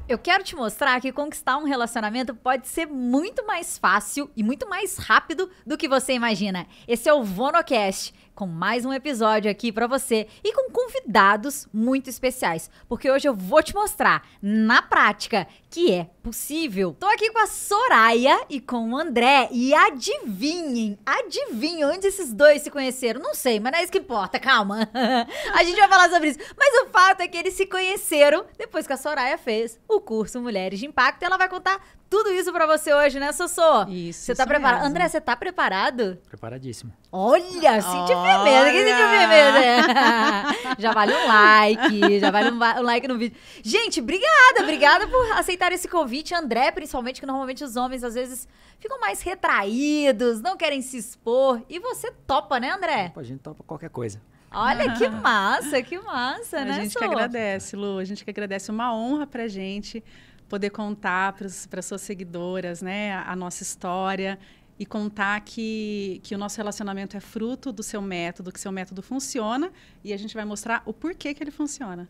Eu quero te mostrar que conquistar um relacionamento pode ser muito mais fácil e muito mais rápido do que você imagina. Esse é o VonoCast, com mais um episódio aqui pra você e com convidados muito especiais, porque hoje eu vou te mostrar, na prática, que é possível. Tô aqui com a Soraya e com o André e adivinhem onde esses dois se conheceram. Não sei, mas não é isso que importa, calma. A gente vai falar sobre isso. Mas o fato é que eles se conheceram depois que a Soraya fez o curso Mulheres de Impacto e ela vai contar tudo isso pra você hoje, né, Sossô? Isso. Você tá preparado? André, você tá preparado? Preparadíssimo. Olha, senti firmeza. Quem sentiu firmeza? Já vale um like, já vale um like no vídeo. Gente, obrigada por aceitar esse convite. André, principalmente, que normalmente os homens às vezes ficam mais retraídos, não querem se expor. E você topa, né, André? A gente topa qualquer coisa. Olha, que massa, né, A gente que agradece, Lu. A gente que agradece. Uma honra pra gente poder contar para suas seguidoras, né, a nossa história e contar que o nosso relacionamento é fruto do seu método, que seu método funciona e a gente vai mostrar o porquê que ele funciona.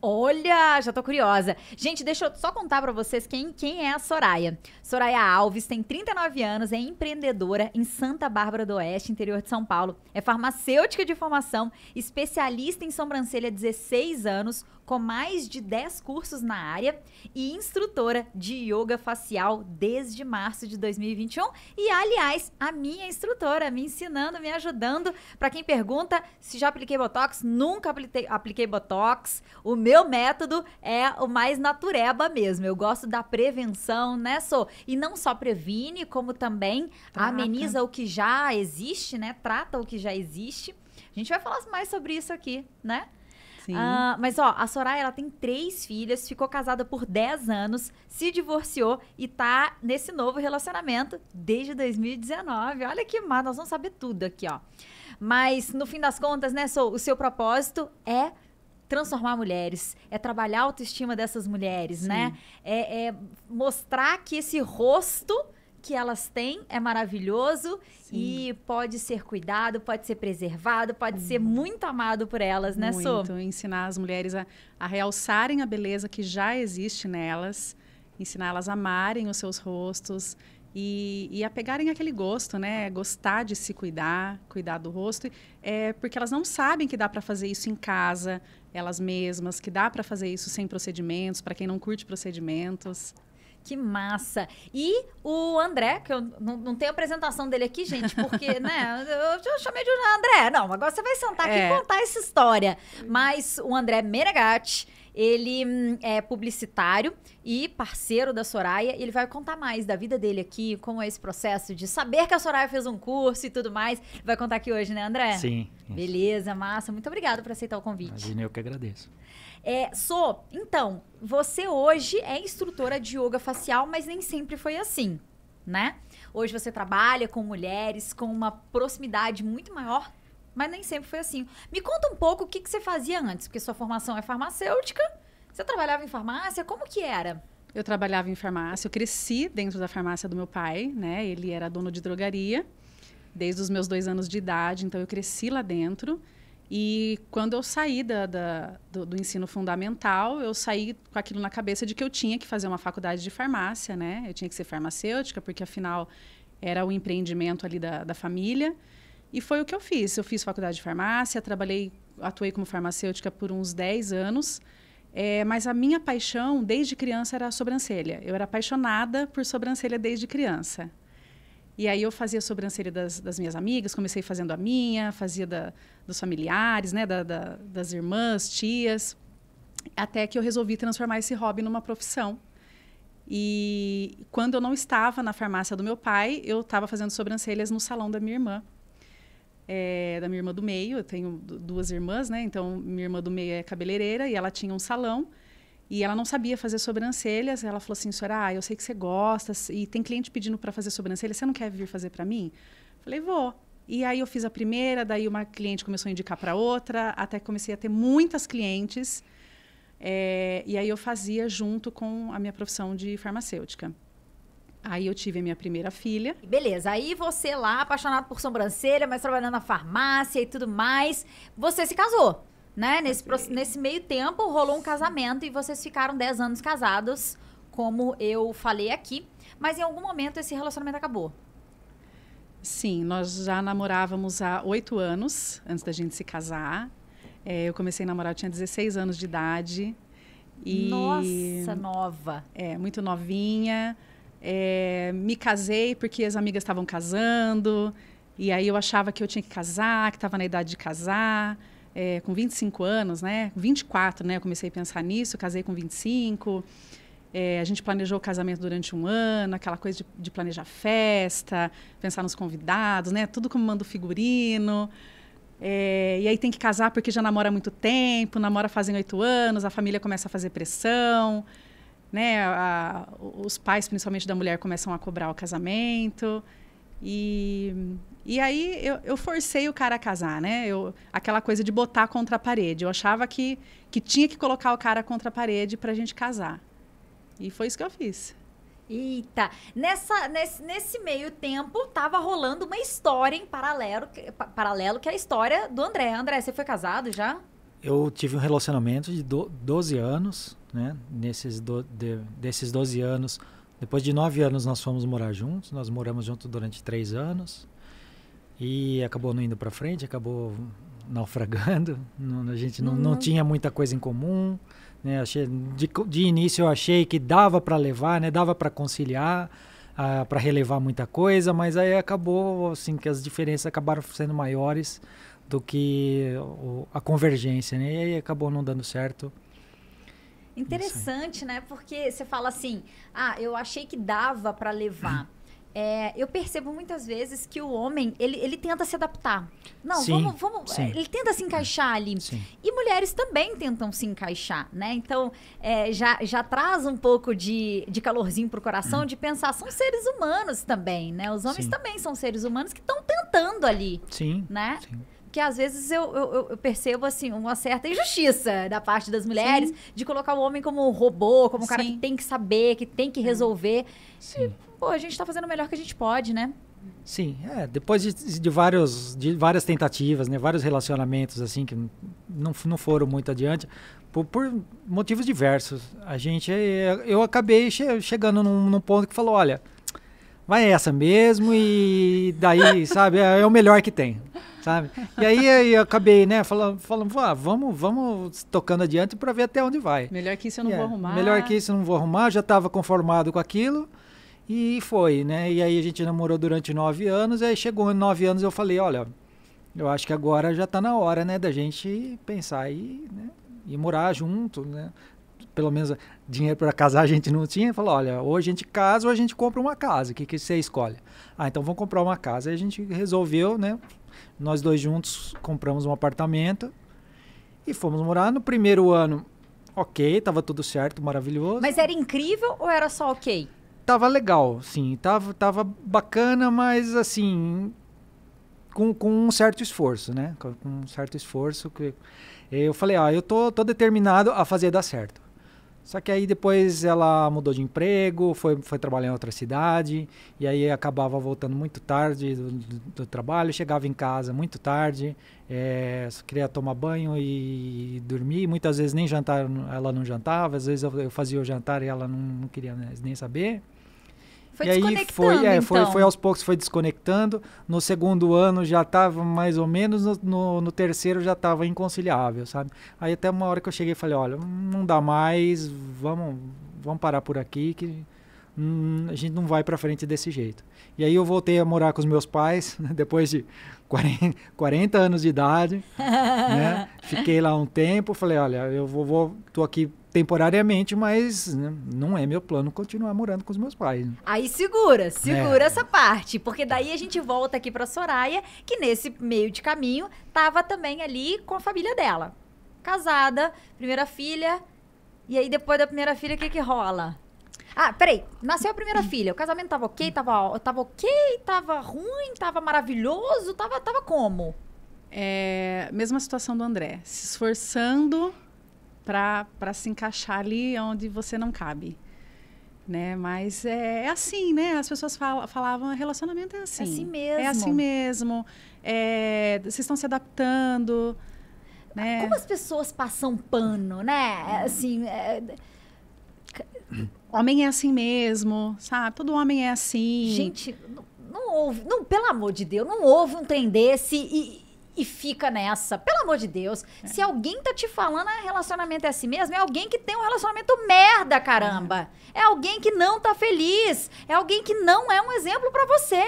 Olha, já tô curiosa. Gente, deixa eu só contar pra vocês quem é a Soraya. Soraya Alves tem 39 anos, é empreendedora em Santa Bárbara do Oeste, interior de São Paulo. É farmacêutica de formação, especialista em sobrancelha há 16 anos, com mais de 10 cursos na área e instrutora de yoga facial desde março de 2021. E, aliás, a minha instrutora, me ensinando, me ajudando. Pra quem pergunta se já apliquei Botox, nunca apliquei Botox. O meu método é o mais natureba mesmo. Eu gosto da prevenção, né, Sô? E não só previne, como também ameniza o que já existe, né? Trata o que já existe. A gente vai falar mais sobre isso aqui, né? Mas, ó, a Soraya, ela tem 3 filhas, ficou casada por 10 anos, se divorciou e tá nesse novo relacionamento desde 2019. Olha que massa, nós vamos saber tudo aqui, ó. Mas, no fim das contas, né, o seu propósito é transformar mulheres, é trabalhar a autoestima dessas mulheres, Sim. né? É mostrar que esse rosto que elas têm é maravilhoso Sim. e pode ser cuidado, pode ser preservado, pode ser muito amado por elas, né, Sô? Muito, ensinar as mulheres a realçarem a beleza que já existe nelas, ensinar elas a amarem os seus rostos e a pegarem aquele gosto, né? Gostar de se cuidar do rosto, porque elas não sabem que dá para fazer isso em casa, elas mesmas, que dá para fazer isso sem procedimentos, para quem não curte procedimentos. Que massa! E o André, que eu não tenho apresentação dele aqui, gente, porque, né, eu chamei de André. Não, agora você vai sentar aqui e contar essa história. Mas o André Menegatti, ele é publicitário e parceiro da Soraya. Ele vai contar mais da vida dele aqui, como é esse processo de saber que a Soraya fez um curso e tudo mais. Vai contar aqui hoje, né, André? Sim. Beleza, massa. Muito obrigada por aceitar o convite. Imagina, eu que agradeço. Sô, então, você hoje é instrutora de yoga facial, mas nem sempre foi assim, né? Hoje você trabalha com mulheres com uma proximidade muito maior, mas nem sempre foi assim. Me conta um pouco o que você fazia antes, porque sua formação é farmacêutica, você trabalhava em farmácia, como que era? Eu trabalhava em farmácia, eu cresci dentro da farmácia do meu pai, né? Ele era dono de drogaria desde os meus 2 anos de idade, então eu cresci lá dentro. E quando eu saí do ensino fundamental, eu saí com aquilo na cabeça de que eu tinha que fazer uma faculdade de farmácia, né? Eu tinha que ser farmacêutica, porque afinal era o empreendimento ali da família. E foi o que eu fiz. Eu fiz faculdade de farmácia, atuei como farmacêutica por uns 10 anos. Mas a minha paixão, desde criança, era a sobrancelha. Eu era apaixonada por sobrancelha desde criança. E aí eu fazia a sobrancelha das minhas amigas, comecei fazendo a minha, fazia dos familiares, né, das irmãs, tias, até que eu resolvi transformar esse hobby numa profissão. E quando eu não estava na farmácia do meu pai, eu estava fazendo sobrancelhas no salão da minha irmã. Da minha irmã do meio, eu tenho 2 irmãs, né? Então, minha irmã do meio é cabeleireira e ela tinha um salão. E ela não sabia fazer sobrancelhas. Ela falou assim, Soraya, eu sei que você gosta e tem cliente pedindo para fazer sobrancelha. Você não quer vir fazer para mim? Falei, vou. E aí eu fiz a primeira, daí uma cliente começou a indicar para outra, até que comecei a ter muitas clientes. E aí eu fazia junto com a minha profissão de farmacêutica. Aí eu tive a minha primeira filha. Beleza, aí você lá, apaixonado por sobrancelha, mas trabalhando na farmácia e tudo mais, você se casou, né? Nesse meio tempo, rolou um casamento e vocês ficaram 10 anos casados, como eu falei aqui. Mas em algum momento esse relacionamento acabou. Sim, nós já namorávamos há 8 anos antes da gente se casar. Eu comecei a namorar, eu tinha 16 anos de idade. E, nossa, nova. Muito novinha. Me casei porque as amigas estavam casando. E aí eu achava que eu tinha que casar, que estava na idade de casar. Com 25 anos, né? 24, né? Eu comecei a pensar nisso, casei com 25. A gente planejou o casamento durante um ano, aquela coisa de planejar festa, pensar nos convidados, né? Tudo como manda o figurino. E aí tem que casar porque já namora há muito tempo, namora fazem 8 anos, a família começa a fazer pressão, né? Os pais, principalmente da mulher, começam a cobrar o casamento. E aí eu forcei o cara a casar, né? Aquela coisa de botar contra a parede. Eu achava que tinha que colocar o cara contra a parede pra gente casar. E foi isso que eu fiz. Eita, nesse meio tempo tava rolando uma história em paralelo, que é a história do André. André, você foi casado já? Eu tive um relacionamento de 12 anos, né? Desses 12 anos, depois de 9 anos nós fomos morar juntos. Nós moramos juntos durante 3 anos. E acabou não indo para frente, acabou naufragando. A gente não tinha muita coisa em comum. Né? De início eu achei que dava para levar, né? Dava para conciliar, para relevar muita coisa, mas aí acabou assim que as diferenças acabaram sendo maiores do que a convergência, né? E aí acabou não dando certo. Interessante, né? Porque você fala assim, eu achei que dava para levar. Eu percebo muitas vezes que o homem, ele tenta se adaptar. Não, sim, vamos sim. Ele tenta se encaixar ali. Sim. E mulheres também tentam se encaixar, né? Então, já traz um pouco de calorzinho pro coração de pensar, são seres humanos também, né? Os homens Sim. também são seres humanos que estão tentando ali, Sim, né? sim. Porque às vezes eu percebo assim uma certa injustiça da parte das mulheres de colocar o homem como um robô, como um cara que tem que saber, que tem que resolver. Sim. E, pô, a gente tá fazendo o melhor que a gente pode, né? Sim, depois de várias tentativas, né, vários relacionamentos assim que não foram muito adiante, por motivos diversos. Eu acabei chegando num ponto que falou, olha, vai essa mesmo e daí, sabe, é o melhor que tem, sabe? E aí eu acabei, né, falando, vamos tocando adiante para ver até onde vai. Melhor que isso eu não vou arrumar. Melhor que isso eu não vou arrumar, já estava conformado com aquilo. E foi, né? E aí a gente namorou durante 9 anos, e aí chegou em 9 anos eu falei, olha, eu acho que agora já está na hora, né, da gente pensar e morar junto, né? Pelo menos dinheiro para casar a gente não tinha. Falou, olha, ou a gente casa ou a gente compra uma casa, o que você escolhe? Então vamos comprar uma casa. Aí a gente resolveu, né? Nós dois juntos compramos um apartamento e fomos morar. No primeiro ano, ok, tava tudo certo, maravilhoso. Mas era incrível ou era só ok? Tava legal, sim. Tava bacana, mas assim, com um certo esforço, né? Com um certo esforço. Que eu falei, eu tô determinado a fazer dar certo. Só que aí depois ela mudou de emprego, foi trabalhar em outra cidade, e aí acabava voltando muito tarde do trabalho, chegava em casa muito tarde, só queria tomar banho e dormir. Muitas vezes nem jantar ela não jantava, às vezes eu fazia o jantar e ela não queria nem saber. Foi e aí desconectando, foi aos poucos, foi desconectando. No segundo ano já estava mais ou menos, no terceiro já estava inconciliável, sabe? Aí até uma hora que eu cheguei e falei, olha, não dá mais, vamos parar por aqui que a gente não vai para frente desse jeito. E aí eu voltei a morar com os meus pais, depois de 40 anos de idade, né? Fiquei lá um tempo, falei, olha, eu tô aqui temporariamente, mas né, não é meu plano continuar morando com os meus pais. Né? Aí segura essa parte, porque daí a gente volta aqui pra Soraya, que nesse meio de caminho tava também ali com a família dela. Casada, primeira filha, e aí depois da primeira filha, o que rola? Peraí, nasceu a primeira filha, o casamento tava ok, tava ruim, tava maravilhoso, tava como? Mesma situação do André, se esforçando para se encaixar ali onde você não cabe, né? Mas é assim, né? As pessoas falavam, relacionamento é assim. É assim mesmo. É assim mesmo. Vocês estão se adaptando. né? Como as pessoas passam pano, né? Assim, Homem é assim mesmo, sabe? Todo homem é assim. gente, não ouve, não, pelo amor de Deus, não ouve um trem desse e fica nessa. Pelo amor de Deus. Se alguém tá te falando relacionamento é assim mesmo, é alguém que tem um relacionamento merda, caramba. É alguém que não tá feliz. É alguém que não é um exemplo pra você.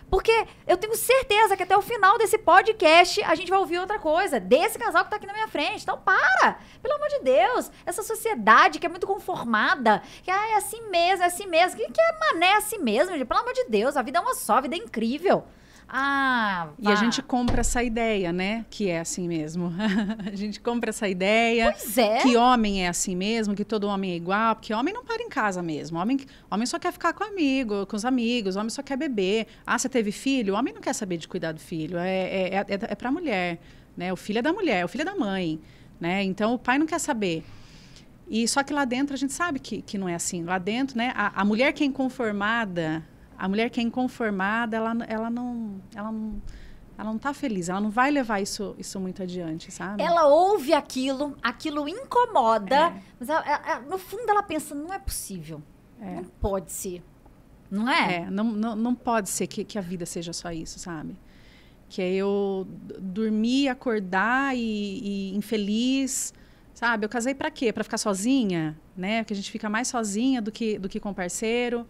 Porque eu tenho certeza que até o final desse podcast a gente vai ouvir outra coisa desse casal que tá aqui na minha frente. Então, para! Pelo amor de Deus! Essa sociedade que é muito conformada, que é assim mesmo, é assim mesmo. Que é mané é assim mesmo, gente? Pelo amor de Deus, a vida é uma só, a vida é incrível. E a gente compra essa ideia, né? Que é assim mesmo. A gente compra essa ideia. Pois é. Que homem é assim mesmo, que todo homem é igual. Porque homem não para em casa mesmo. Homem só quer ficar com os amigos. Homem só quer beber. Ah, você teve filho? O homem não quer saber de cuidar do filho. É pra mulher, né? O filho é da mulher, o filho é da mãe, né? Então, o pai não quer saber. E só que lá dentro a gente sabe que não é assim. Lá dentro, né? A mulher que é inconformada... A mulher que é inconformada, ela não tá feliz, ela não vai levar isso muito adiante, sabe? Ela ouve aquilo incomoda, mas no fundo ela pensa, não é possível, não pode ser, não é? Não pode ser que a vida seja só isso, sabe? Que é eu dormir, acordar e infeliz, sabe? Eu casei pra quê? Pra ficar sozinha, né? Porque a gente fica mais sozinha do que com parceiro.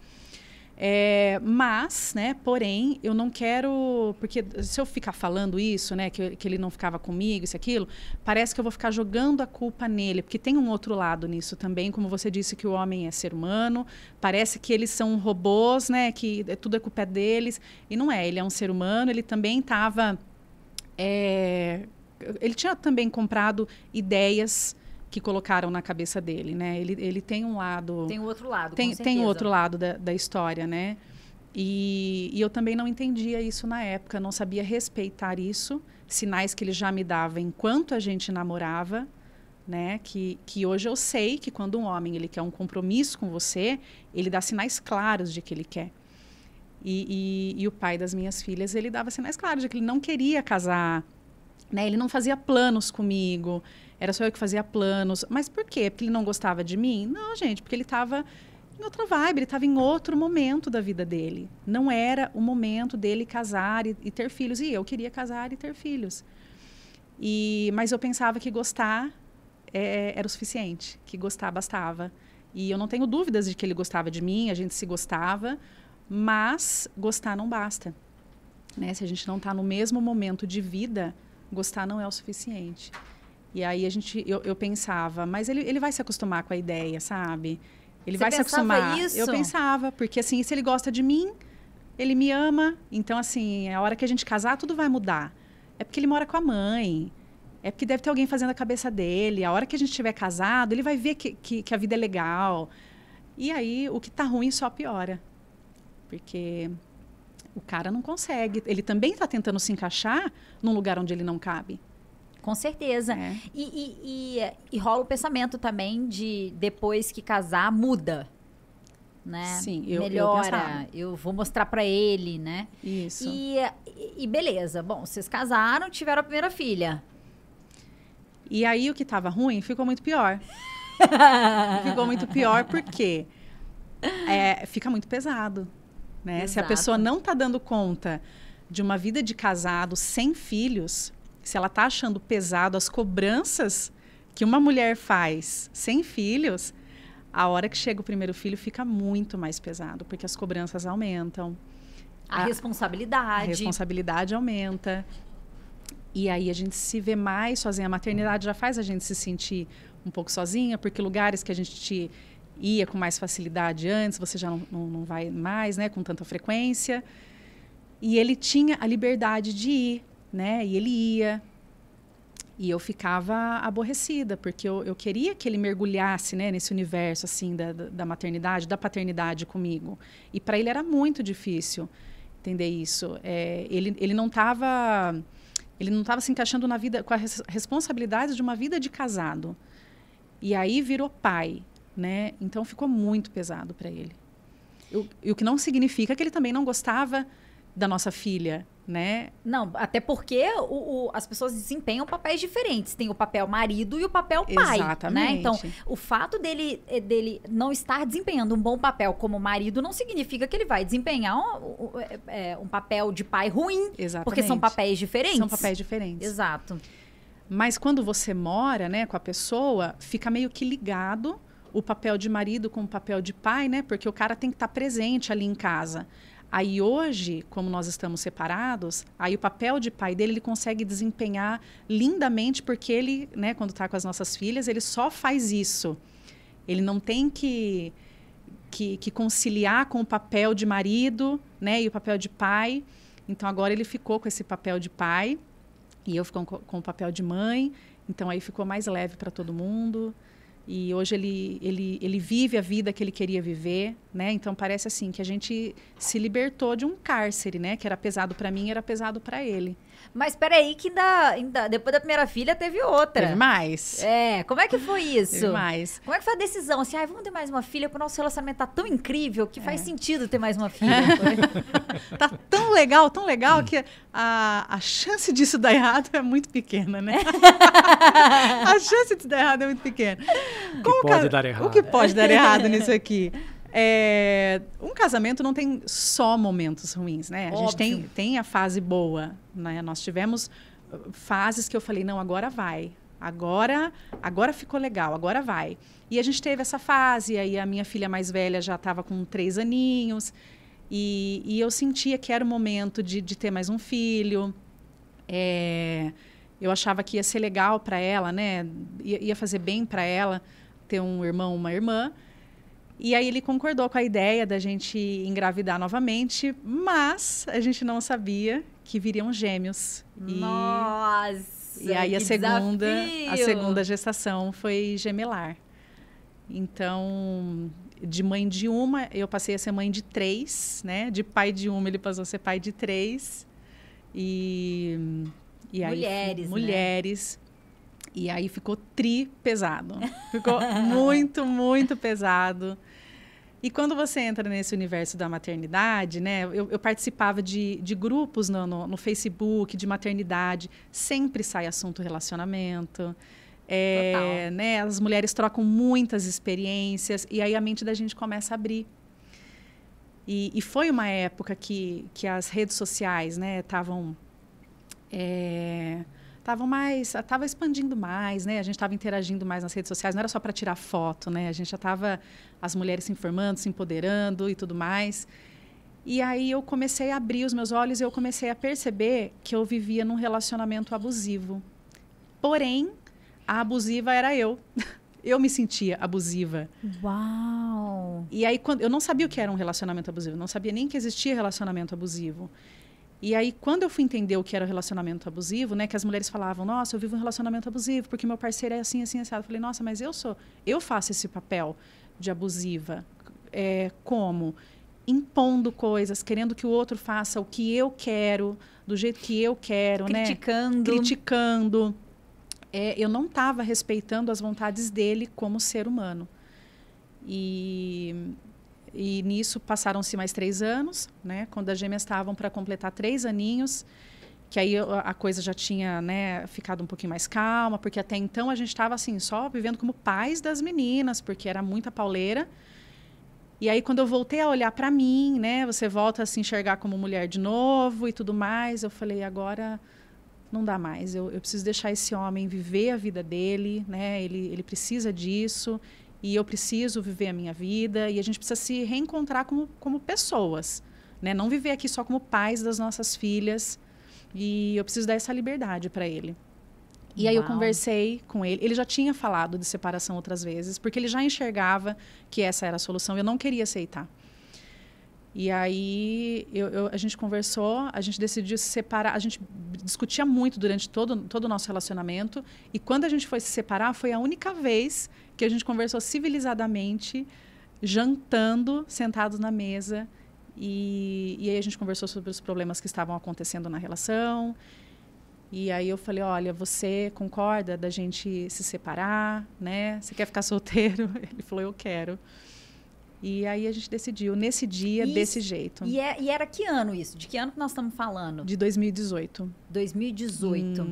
Mas, né, porém, eu não quero... Porque se eu ficar falando isso, né, que ele não ficava comigo, isso e aquilo, parece que eu vou ficar jogando a culpa nele. Porque tem um outro lado nisso também, como você disse que o homem é ser humano. Parece que eles são robôs, né, que tudo é culpa deles. E não é, ele é um ser humano, ele também estava... ele tinha também comprado ideias... que colocaram na cabeça dele, né? Ele tem um lado... Tem o outro lado, com Tem certeza. o outro lado da história, né? E eu também não entendia isso na época, não sabia respeitar isso, sinais que ele já me dava enquanto a gente namorava, né? Que hoje eu sei que quando um homem ele quer um compromisso com você, ele dá sinais claros de que ele quer. E o pai das minhas filhas, ele dava sinais claros de que ele não queria casar, né? Ele não fazia planos comigo, era só eu que fazia planos. Mas por quê? Porque ele não gostava de mim? Não, gente, porque ele estava em outra vibe, ele estava em outro momento da vida dele. Não era o momento dele casar e ter filhos. E eu queria casar e ter filhos. Mas eu pensava que gostar era o suficiente, que gostar bastava. E eu não tenho dúvidas de que ele gostava de mim, a gente se gostava, mas gostar não basta, né? Se a gente não está no mesmo momento de vida, gostar não é o suficiente. E aí eu pensava, mas ele vai se acostumar com a ideia, sabe? Ele vai se acostumar. Isso? Eu pensava, porque assim, se ele gosta de mim, ele me ama. Então, assim, a hora que a gente casar, tudo vai mudar. É porque ele mora com a mãe. É porque deve ter alguém fazendo a cabeça dele. A hora que a gente estiver casado, ele vai ver que a vida é legal. E aí, o que tá ruim só piora. Porque o cara não consegue. Ele também está tentando se encaixar num lugar onde ele não cabe. Com certeza. E rola o pensamento também de depois que casar, muda. Né? Sim, melhora. Eu vou mostrar pra ele, né? Isso. E beleza. Bom, vocês casaram, tiveram a primeira filha. E aí o que estava ruim ficou muito pior. Ficou muito pior porque fica muito pesado. Né? Exato. Se a pessoa não está dando conta de uma vida de casado sem filhos, se ela está achando pesado as cobranças que uma mulher faz sem filhos, a hora que chega o primeiro filho fica muito mais pesado, porque as cobranças aumentam. A responsabilidade. A responsabilidade aumenta. E aí a gente se vê mais sozinha. A maternidade já faz a gente se sentir um pouco sozinha, porque lugares que a gente ia com mais facilidade antes, você já não vai mais, né, com tanta frequência. E ele tinha a liberdade de ir, né? E ele ia. E eu ficava aborrecida, porque eu queria que ele mergulhasse, né, nesse universo assim da maternidade, da paternidade comigo. E para ele era muito difícil entender isso. Ele não estava se encaixando na vida, com as responsabilidades de uma vida de casado. E aí virou pai, né? Então ficou muito pesado para ele. E o que não significa que ele também não gostava da nossa filha, né? Não, até porque as pessoas desempenham papéis diferentes. Tem o papel marido e o papel pai. Exatamente. Né? Então, o fato dele não estar desempenhando um bom papel como marido não significa que ele vai desempenhar um papel de pai ruim. Exatamente. Porque são papéis diferentes. São papéis diferentes. Exato. Mas quando você mora, né, com a pessoa, fica meio que ligado o papel de marido com o papel de pai, né? Porque o cara tem que estar presente ali em casa. Aí hoje, como nós estamos separados, aí o papel de pai dele ele consegue desempenhar lindamente, porque ele, né, quando está com as nossas filhas, ele só faz isso. Ele não tem que conciliar com o papel de marido, né, e o papel de pai. Então agora ele ficou com esse papel de pai e eu fico com o papel de mãe. Então aí ficou mais leve para todo mundo. E hoje ele vive a vida que ele queria viver, né? Então parece assim que a gente se libertou de um cárcere, né? Que era pesado para mim, era pesado para ele. Mas peraí que ainda depois da primeira filha teve outra. Teve mais. Como é que foi isso? Teve mais. Como é que foi a decisão? Assim, vamos ter mais uma filha, porque o nosso relacionamento tá tão incrível que faz sentido ter mais uma filha. Tá tão legal que a chance disso dar errado é muito pequena, né? A chance disso dar errado é muito pequena. O que pode dar errado nisso aqui? Um casamento não tem só momentos ruins, né? A gente tem a fase boa, né? Nós tivemos fases que eu falei, não, agora vai. Agora ficou legal, agora vai. E a gente teve essa fase, aí a minha filha mais velha já estava com 3 aninhos, e eu sentia que era o momento de ter mais um filho. Eu achava que ia ser legal para ela, né? Ia fazer bem para ela ter um irmão, uma irmã. E aí ele concordou com a ideia da gente engravidar novamente, mas a gente não sabia que viriam gêmeos. Nossa! E aí a segunda gestação foi gemelar. Então, de mãe de uma, eu passei a ser mãe de 3, né? De pai de uma, ele passou a ser pai de 3. E aí, mulheres. E aí ficou pesado. Ficou muito, muito pesado. E quando você entra nesse universo da maternidade, né? Eu participava de grupos no Facebook de maternidade. Sempre sai assunto relacionamento. Né, as mulheres trocam muitas experiências. E aí a mente da gente começa a abrir. E foi uma época que as redes sociais, né, estavam expandindo mais, né? A gente estava interagindo mais nas redes sociais, não era só para tirar foto, né? A gente já estava, as mulheres se informando, se empoderando e tudo mais. E aí eu comecei a abrir os meus olhos e eu comecei a perceber que eu vivia num relacionamento abusivo. Porém, a abusiva era eu. Eu me sentia abusiva. Uau! E aí, eu não sabia o que era um relacionamento abusivo, não sabia nem que existia relacionamento abusivo. E aí, quando eu fui entender o que era o relacionamento abusivo, né, que as mulheres falavam, nossa, eu vivo um relacionamento abusivo porque meu parceiro é assim, assim, assim. Eu falei, nossa, mas eu faço esse papel de abusiva. Como? Impondo coisas, querendo que o outro faça o que eu quero, do jeito que eu quero, criticando. Né? Criticando. Eu não estava respeitando as vontades dele como ser humano. E nisso passaram-se mais 3 anos, né? Quando as gêmeas estavam para completar 3 aninhos, que aí a coisa já tinha, né, ficado um pouquinho mais calma, porque até então a gente estava assim, só vivendo como pais das meninas, porque era muita pauleira. E aí quando eu voltei a olhar para mim, né, você volta a se enxergar como mulher de novo e tudo mais, eu falei, agora não dá mais, eu preciso deixar esse homem viver a vida dele, né? Ele precisa disso. E eu preciso viver a minha vida. E a gente precisa se reencontrar como pessoas. Né? Não viver aqui só como pais das nossas filhas. E eu preciso dar essa liberdade para ele. E aí eu conversei com ele. Ele já tinha falado de separação outras vezes. Porque ele já enxergava que essa era a solução. Eu não queria aceitar. E aí a gente conversou. A gente decidiu se separar. A gente discutia muito durante todo o nosso relacionamento. E quando a gente foi se separar, foi a única vez que a gente conversou civilizadamente, jantando, sentados na mesa. E aí a gente conversou sobre os problemas que estavam acontecendo na relação. E aí eu falei, olha, você concorda da gente se separar, né? Você quer ficar solteiro? Ele falou, eu quero. E aí a gente decidiu, nesse dia, desse jeito. E era que ano isso? De que ano que nós estamos falando? De 2018. 2018.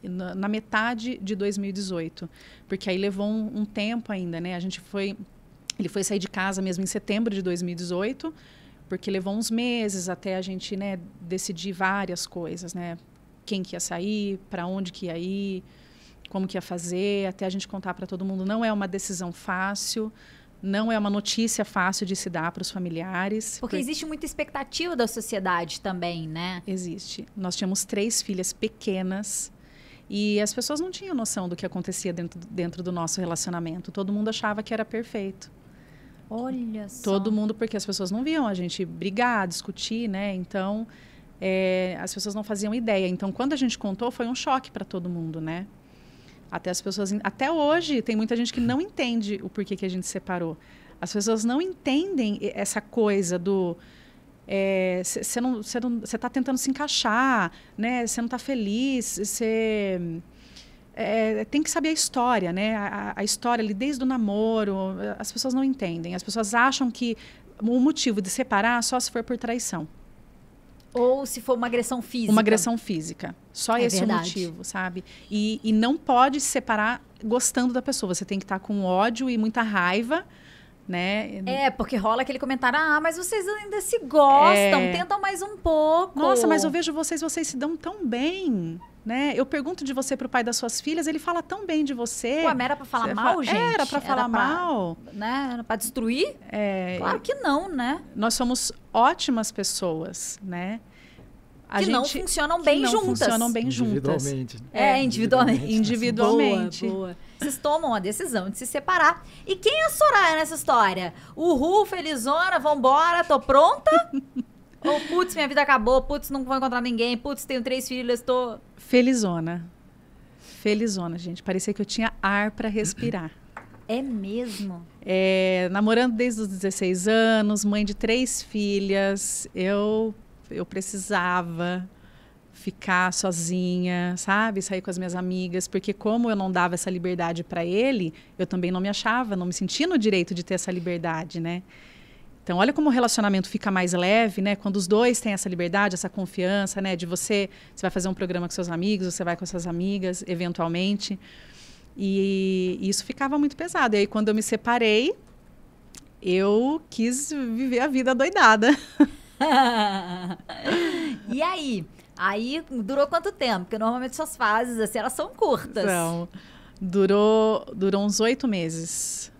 Na metade de 2018. Porque aí levou um tempo ainda, né? Ele foi sair de casa mesmo em setembro de 2018, porque levou uns meses até a gente, né, decidir várias coisas, né? Quem que ia sair, para onde que ia ir, como que ia fazer, até a gente contar para todo mundo. Não é uma decisão fácil, não é uma notícia fácil de se dar para os familiares. Porque existe muita expectativa da sociedade também, né? Existe. Nós tínhamos 3 filhas pequenas e as pessoas não tinham noção do que acontecia dentro do nosso relacionamento. Todo mundo achava que era perfeito. Olha só. Todo mundo, porque as pessoas não viam a gente brigar, discutir, né? Então, as pessoas não faziam ideia. Então, quando a gente contou, foi um choque para todo mundo, né? Até hoje, tem muita gente que não entende o porquê que a gente separou. As pessoas não entendem essa coisa do... Você está tentando se encaixar, né? Você não está feliz, você... tem que saber a história, né? A história ali desde o namoro, as pessoas não entendem. As pessoas acham que o motivo de separar só se for por traição. Ou se for uma agressão física. Uma agressão física. Só esse verdade. o motivo, sabe? E não pode se separar gostando da pessoa. Você tem que estar com ódio e muita raiva, né? Porque rola aquele comentário, mas vocês ainda se gostam, tentam mais um pouco. Nossa, mas eu vejo vocês se dão tão bem, né? Eu pergunto de você pro pai das suas filhas, ele fala tão bem de você. Ué, mas era pra falar mal, gente? Era pra falar mal. Né? Era pra destruir? Claro que não, né? Nós somos ótimas pessoas, né? Não funcionam bem juntas. Funcionam bem juntas. Individualmente. Individualmente. Boa. Vocês tomam a decisão de se separar. E quem é a Soraya nessa história? Uhul, felizona, vambora, tô pronta? Ou, putz, minha vida acabou, putz, não vou encontrar ninguém, putz, tenho 3 filhas, tô... Felizona. Felizona, gente. Parecia que eu tinha ar pra respirar. É mesmo? Namorando desde os 16 anos, mãe de 3 filhas, eu precisava ficar sozinha, sabe? Sair com as minhas amigas, porque como eu não dava essa liberdade para ele, eu também não me achava, não me sentia no direito de ter essa liberdade, né? Então, olha como o relacionamento fica mais leve, né? Quando os dois têm essa liberdade, essa confiança, né? De você vai fazer um programa com seus amigos, você vai com suas amigas, eventualmente. E isso ficava muito pesado. E aí, quando eu me separei, eu quis viver a vida doidada. E aí? Aí durou quanto tempo? Porque normalmente suas fases, assim, elas são curtas. Então, durou uns 8 meses.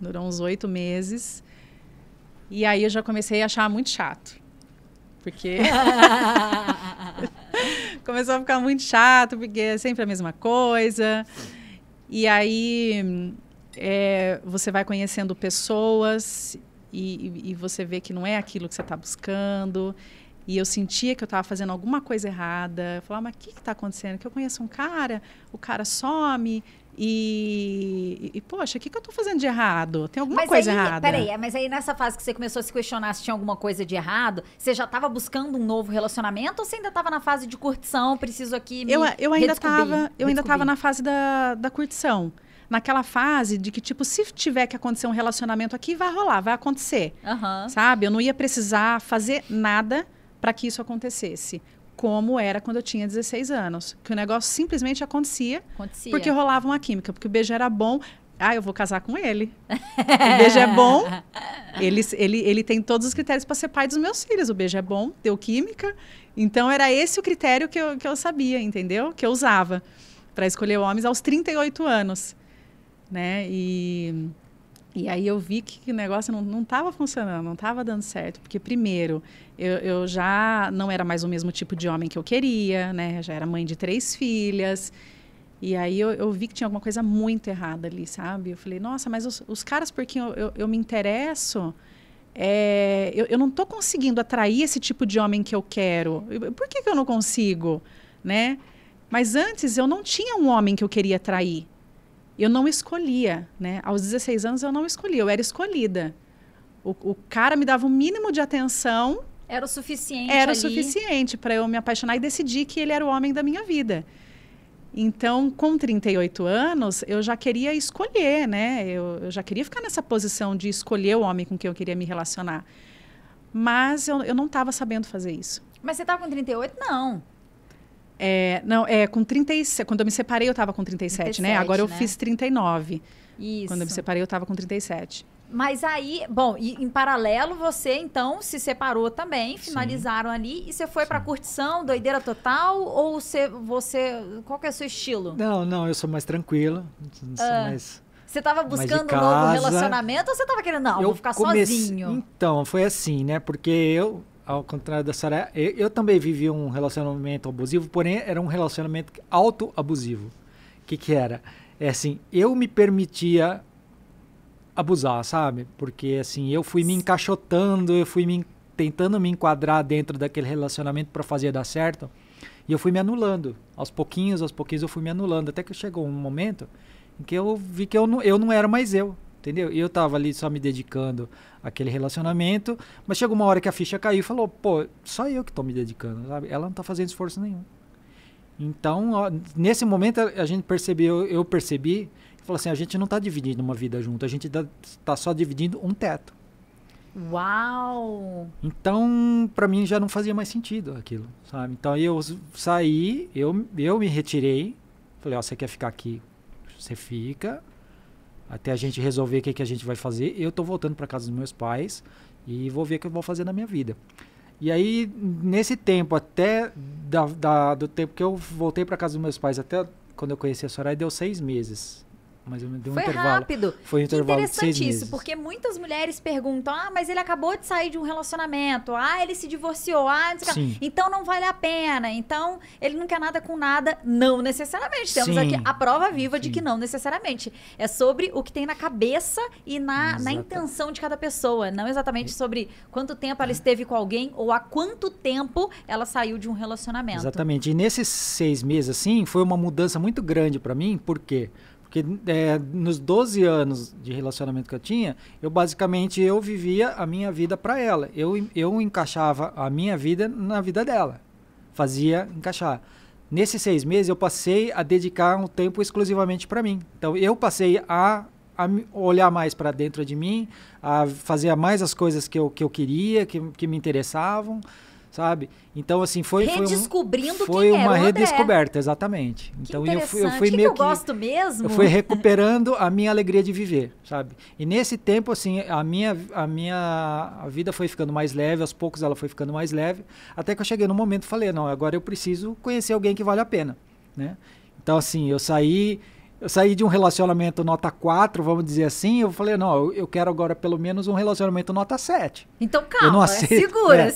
Durou uns 8 meses. E aí eu já comecei a achar muito chato. Porque começou a ficar muito chato, porque é sempre a mesma coisa. E aí você vai conhecendo pessoas e você vê que não é aquilo que você está buscando. E eu sentia que eu estava fazendo alguma coisa errada. Eu falava, mas o que está acontecendo? Que eu conheço um cara, o cara some e poxa, o que eu estou fazendo de errado? Tem alguma coisa errada. Peraí, mas aí nessa fase que você começou a se questionar se tinha alguma coisa de errado, você já estava buscando um novo relacionamento ou você ainda estava na fase de curtição, preciso aqui me Eu ainda estava na fase da curtição. Naquela fase de que, tipo, se tiver que acontecer um relacionamento aqui, vai rolar, vai acontecer. Sabe? Eu não ia precisar fazer nada para que isso acontecesse. Como era quando eu tinha 16 anos. Que o negócio simplesmente acontecia. Porque rolava uma química. Porque o beijo era bom. Eu vou casar com ele. O beijo é bom. Ele tem todos os critérios para ser pai dos meus filhos. O beijo é bom, deu química. Então, era esse o critério que eu sabia, entendeu? Que eu usava para escolher homens aos 38 anos. Né? E aí eu vi que o negócio não estava funcionando, não estava dando certo. Porque, primeiro, eu já não era mais o mesmo tipo de homem que eu queria, né? Já era mãe de 3 filhas. E aí eu vi que tinha alguma coisa muito errada ali, sabe? Eu falei, nossa, mas os caras por quem eu me interesso, eu não estou conseguindo atrair esse tipo de homem que eu quero. Por que eu não consigo, né? Mas antes eu não tinha um homem que eu queria atrair. Eu não escolhia, né? Aos 16 anos eu não escolhia, eu era escolhida. O cara me dava um mínimo de atenção. Era o suficiente Era o suficiente para eu me apaixonar e decidir que ele era o homem da minha vida. Então, com 38 anos, eu já queria escolher, né? Eu já queria ficar nessa posição de escolher o homem com quem eu queria me relacionar. Mas eu não estava sabendo fazer isso. Mas você estava com 38? Não. Não, com 37. Quando eu me separei, eu estava com 37, né? Agora eu fiz 39. Isso. Quando eu me separei, eu estava com 37. Mas aí, bom, e em paralelo você então se separou também, finalizaram ali e você foi pra curtição, doideira total, ou você qual que é o seu estilo? Não, eu sou mais tranquilo, sou mais... Você tava buscando um novo relacionamento ou você tava querendo, não, vou ficar sozinho? Então, foi assim, né, porque eu, ao contrário da Soraya, eu também vivi um relacionamento abusivo, porém era um relacionamento autoabusivo. O que era? É assim, eu me permitia abusar, sabe? Porque assim, eu fui me encaixotando, eu fui tentando me enquadrar dentro daquele relacionamento para fazer dar certo, e eu fui me anulando. Aos pouquinhos eu fui me anulando, até que chegou um momento em que eu vi que eu não era mais eu, entendeu? E eu tava ali só me dedicando àquele relacionamento, mas chegou uma hora que a ficha caiu e falou, pô, só eu que tô me dedicando, sabe? Ela não tá fazendo esforço nenhum. Então, nesse momento a gente percebeu, eu percebi, falou assim, a gente não está dividindo uma vida junto, a gente está só dividindo um teto. Uau! Então, para mim já não fazia mais sentido aquilo, sabe? Então eu saí, eu me retirei, falei, ó, você quer ficar aqui, você fica, até a gente resolver o que a gente vai fazer. Eu tô voltando para casa dos meus pais e vou ver o que eu vou fazer na minha vida. E aí, nesse tempo, até do tempo que eu voltei para casa dos meus pais, até quando eu conheci a Soraya, deu 6 meses. Mas eu me dei um intervalo. Rápido. Foi um intervalo de 6 meses. Interessante isso, porque muitas mulheres perguntam, mas ele acabou de sair de um relacionamento, ele se divorciou, então não vale a pena, então ele não quer nada com nada, não necessariamente. Temos aqui a prova viva de que não necessariamente. É sobre o que tem na cabeça e na intenção de cada pessoa, não exatamente sobre quanto tempo ela esteve com alguém ou há quanto tempo ela saiu de um relacionamento. Exatamente. E nesses 6 meses, assim, foi uma mudança muito grande para mim, por quê? Porque nos 12 anos de relacionamento que eu tinha, eu vivia a minha vida para ela. Eu encaixava a minha vida na vida dela. Fazia encaixar. Nesses 6 meses, eu passei a dedicar um tempo exclusivamente para mim. Então, eu passei a olhar mais para dentro de mim, a fazer mais as coisas que eu queria, que me interessavam, sabe? Então, assim, foi uma redescoberta, exatamente. Então, eu fui meio que eu gosto mesmo. Eu fui recuperando a minha alegria de viver, sabe? E nesse tempo, assim, a minha vida foi ficando mais leve, aos poucos ela foi ficando mais leve, até que eu cheguei num momento e falei, não, agora eu preciso conhecer alguém que vale a pena, né? Então, assim, eu saí de um relacionamento nota 4, vamos dizer assim, eu falei, não, eu quero agora pelo menos um relacionamento nota 7. Então calma, segura.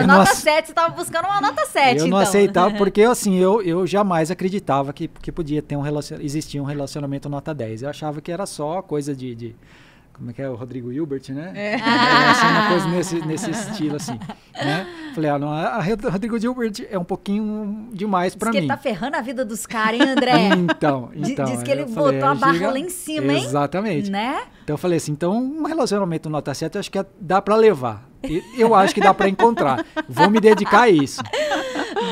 Nota 7, você estava buscando uma nota 7, Eu não aceitava, porque assim, eu jamais acreditava que podia ter existia um relacionamento nota 10. Eu achava que era só coisa de como é que é o Rodrigo Hilbert, né? Assim, uma coisa nesse estilo, assim, né? Falei, a Rodrigo Hilbert é um pouquinho demais pra mim. Diz que ele tá ferrando a vida dos caras, hein, André? Então. Diz que ele botou a barra lá em cima, hein? Exatamente. Né? Então eu falei assim, então um relacionamento nota 7 eu acho que dá pra levar. Eu acho que dá pra encontrar. Vou me dedicar a isso.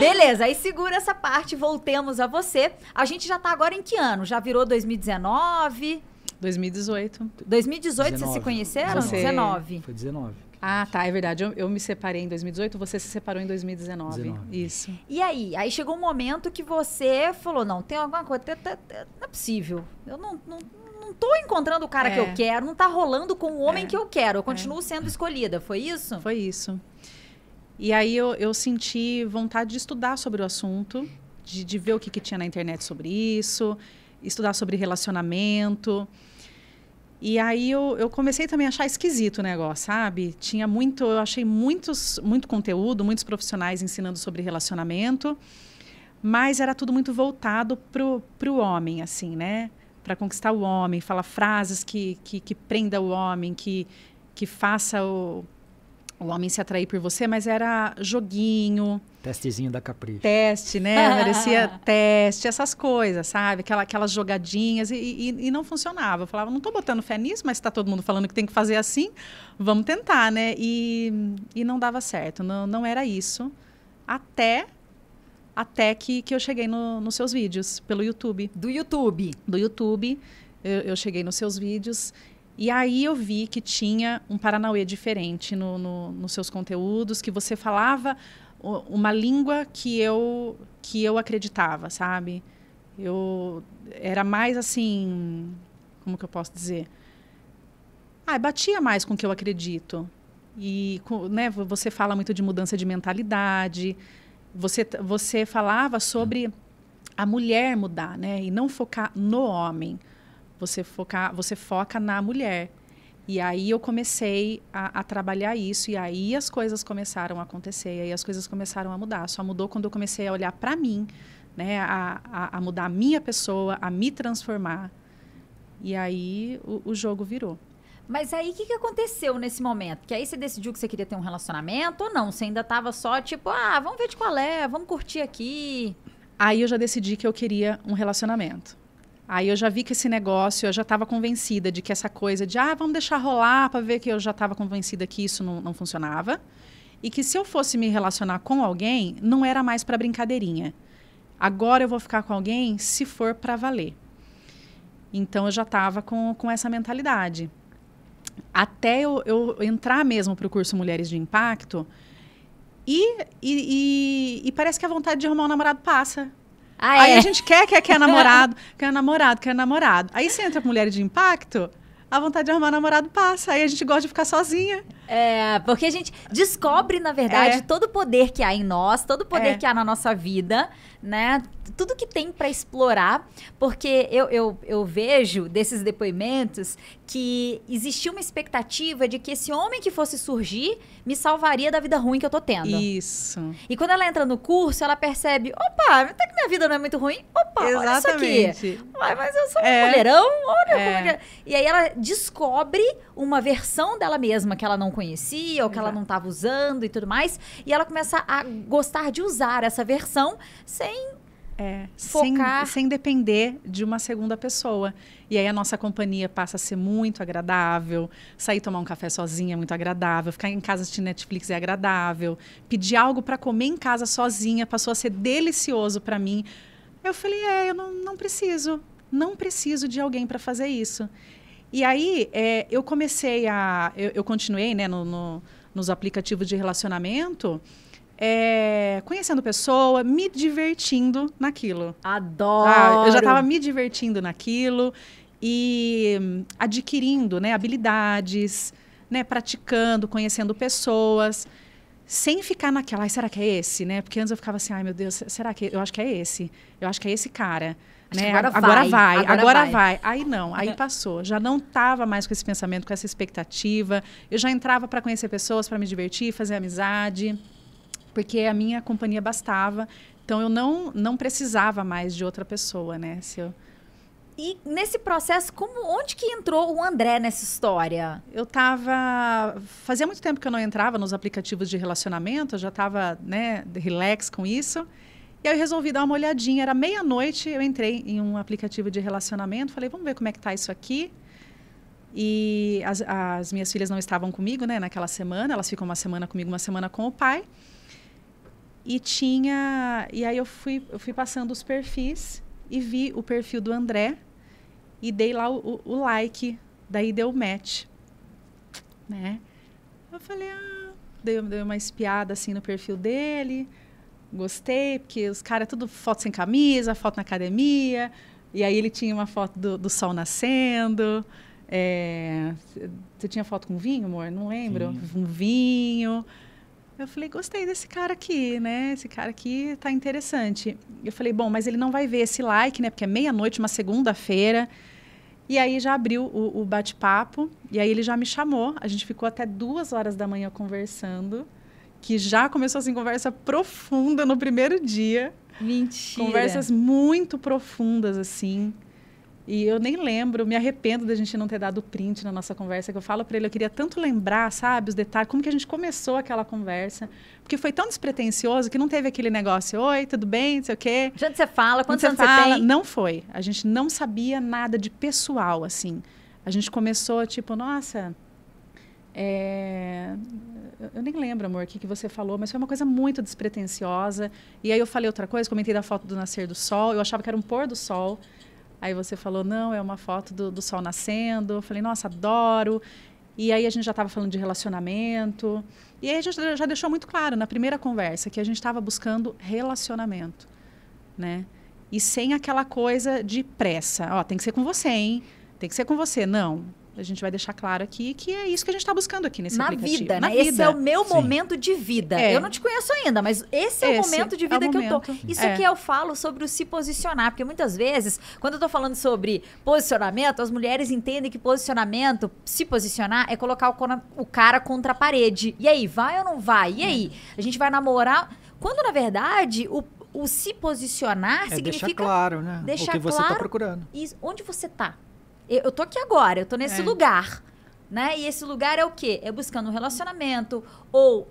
Beleza, aí segura essa parte, voltemos a você. A gente já tá agora em que ano? Já virou 2019? 2018. 2018 19. Vocês se conheceram? 19. Foi 19. Ah, tá, é verdade. Eu me separei em 2018, você se separou em 2019. 19. Isso. E aí chegou um momento que você falou, não, tem alguma coisa, não é possível. Eu não tô encontrando o cara que eu quero, não tá rolando com o homem que eu quero. Eu continuo sendo escolhida, foi isso? Foi isso. E aí eu senti vontade de estudar sobre o assunto, de ver o que tinha na internet sobre isso, estudar sobre relacionamento. E aí eu comecei também a achar esquisito o negócio, sabe? Eu achei muito conteúdo, muitos profissionais ensinando sobre relacionamento, mas era tudo muito voltado pro homem, assim, né? Para conquistar o homem, falar frases que prenda o homem, que faça o homem se atrair por você, mas era joguinho. Testezinho da Capricho. Teste, né? Parecia teste, essas coisas, sabe? Aquelas jogadinhas e não funcionava. Eu falava, não tô botando fé nisso, mas tá todo mundo falando que tem que fazer assim, vamos tentar, né? E não dava certo, não era isso. Até até que eu cheguei nos seus vídeos, pelo YouTube. Do YouTube? Do YouTube, eu cheguei nos seus vídeos. E aí eu vi que tinha um Paranauê diferente nos seus conteúdos, que você falava uma língua que eu acreditava, sabe? Era mais assim, como que eu posso dizer? Batia mais com o que eu acredito. E né, você fala muito de mudança de mentalidade. Você falava sobre a mulher mudar, né? E não focar no homem. Você foca na mulher. E aí eu comecei a trabalhar isso. E aí as coisas começaram a acontecer. E aí as coisas começaram a mudar. Só mudou quando eu comecei a olhar para mim, né? A mudar a minha pessoa, a me transformar. E aí o jogo virou. Mas aí, o que aconteceu nesse momento? Que aí você decidiu que você queria ter um relacionamento ou não? Você ainda tava só, tipo, vamos ver de qual é, vamos curtir aqui. Aí eu já decidi que eu queria um relacionamento. Aí eu já vi que esse negócio, eu já estava convencida de que essa coisa de, vamos deixar rolar para ver, que eu já estava convencida que isso não funcionava. E que se eu fosse me relacionar com alguém, não era mais para brincadeirinha. Agora eu vou ficar com alguém se for para valer. Então eu já estava com essa mentalidade. Até eu entrar mesmo para o curso Mulheres de Impacto e parece que a vontade de arrumar um namorado passa. Aí a gente quer namorado, quer namorado. Aí você entra para Mulheres de Impacto, a vontade de arrumar um namorado passa. Aí a gente gosta de ficar sozinha. Porque a gente descobre, na verdade, todo o poder que há em nós, todo o poder que há na nossa vida, né? Tudo que tem para explorar, porque eu vejo desses depoimentos que existia uma expectativa de que esse homem que fosse surgir me salvaria da vida ruim que eu tô tendo. Isso. E quando ela entra no curso, ela percebe, opa, até que minha vida não é muito ruim, opa, exatamente. Olha isso aqui. Mas eu sou um mulherão, olha como. E aí ela descobre uma versão dela mesma que ela não conhecia, ou que ela não estava usando e tudo mais, e ela começa a gostar de usar essa versão sem focar. Sem depender de uma segunda pessoa. E aí a nossa companhia passa a ser muito agradável, sair tomar um café sozinha é muito agradável, ficar em casa assistindo Netflix é agradável, pedir algo para comer em casa sozinha passou a ser delicioso para mim. Eu falei, eu não preciso de alguém para fazer isso. E aí eu comecei eu continuei, né, nos aplicativos de relacionamento, conhecendo pessoa, me divertindo naquilo. Adoro! Eu já estava me divertindo naquilo e adquirindo, né, habilidades, né, praticando, conhecendo pessoas, sem ficar naquela, será que é esse, né? Porque antes eu ficava assim, meu Deus, será que eu acho que é esse? Eu acho que é esse cara. Né? Agora vai. Aí não, aí passou. Já não estava mais com esse pensamento, com essa expectativa. Eu já entrava para conhecer pessoas, para me divertir, fazer amizade, porque a minha companhia bastava. Então eu não precisava mais de outra pessoa, né? E nesse processo, onde que entrou o André nessa história? Fazia muito tempo que eu não entrava nos aplicativos de relacionamento, eu já estava, né, relax com isso. E aí eu resolvi dar uma olhadinha. Era meia-noite, eu entrei em um aplicativo de relacionamento. Falei, vamos ver como é que tá isso aqui. E as minhas filhas não estavam comigo, né, naquela semana. Elas ficam uma semana comigo, uma semana com o pai. E aí eu fui passando os perfis e vi o perfil do André. E dei lá o like. Daí deu o match. Né? Eu falei, dei uma espiada assim no perfil dele. Gostei, porque os caras, tudo foto sem camisa, foto na academia. E aí ele tinha uma foto do sol nascendo. Você tinha foto com vinho, amor? Não lembro. Um vinho. Eu falei, gostei desse cara aqui, né? Esse cara aqui tá interessante. Eu falei, bom, mas ele não vai ver esse like, né? Porque é meia-noite, uma segunda-feira. E aí já abriu o bate-papo. E aí ele já me chamou. A gente ficou até 2h da manhã conversando. Que já começou assim, conversa profunda no primeiro dia. Mentira! Conversas muito profundas, assim. E eu nem lembro, me arrependo da gente não ter dado print na nossa conversa, que eu falo para ele, eu queria tanto lembrar, sabe, os detalhes, como que a gente começou aquela conversa. Porque foi tão despretensioso que não teve aquele negócio, oi, tudo bem, não sei o quê. De onde você fala? Quantos anos você tem? Não foi. A gente não sabia nada de pessoal, assim. A gente começou, tipo, nossa... Eu nem lembro, amor, o que você falou, mas foi uma coisa muito despretensiosa. E aí eu falei outra coisa, comentei da foto do nascer do sol, eu achava que era um pôr do sol. Aí você falou, não, é uma foto do sol nascendo. Eu falei, nossa, adoro. E aí a gente já estava falando de relacionamento. E aí a gente já deixou muito claro na primeira conversa que a gente estava buscando relacionamento, né? E sem aquela coisa de pressa. Ó, tem que ser com você, hein? Tem que ser com você. Não. A gente vai deixar claro aqui que é isso que a gente está buscando aqui nesse aplicativo. Vida, né? Esse é o meu momento de vida. Eu não te conheço ainda, mas esse é o momento de vida que eu tô. Isso aqui eu falo sobre o se posicionar, porque muitas vezes, quando eu tô falando sobre posicionamento, as mulheres entendem que posicionamento, se posicionar, é colocar o cara contra a parede. E aí, vai ou não vai? E aí? A gente vai namorar? Quando, na verdade, o se posicionar significa... deixar claro, né? O que você tá procurando. Isso. Onde você tá? Eu tô aqui agora, eu tô nesse lugar, né? E esse lugar é o quê? É buscando um relacionamento, ou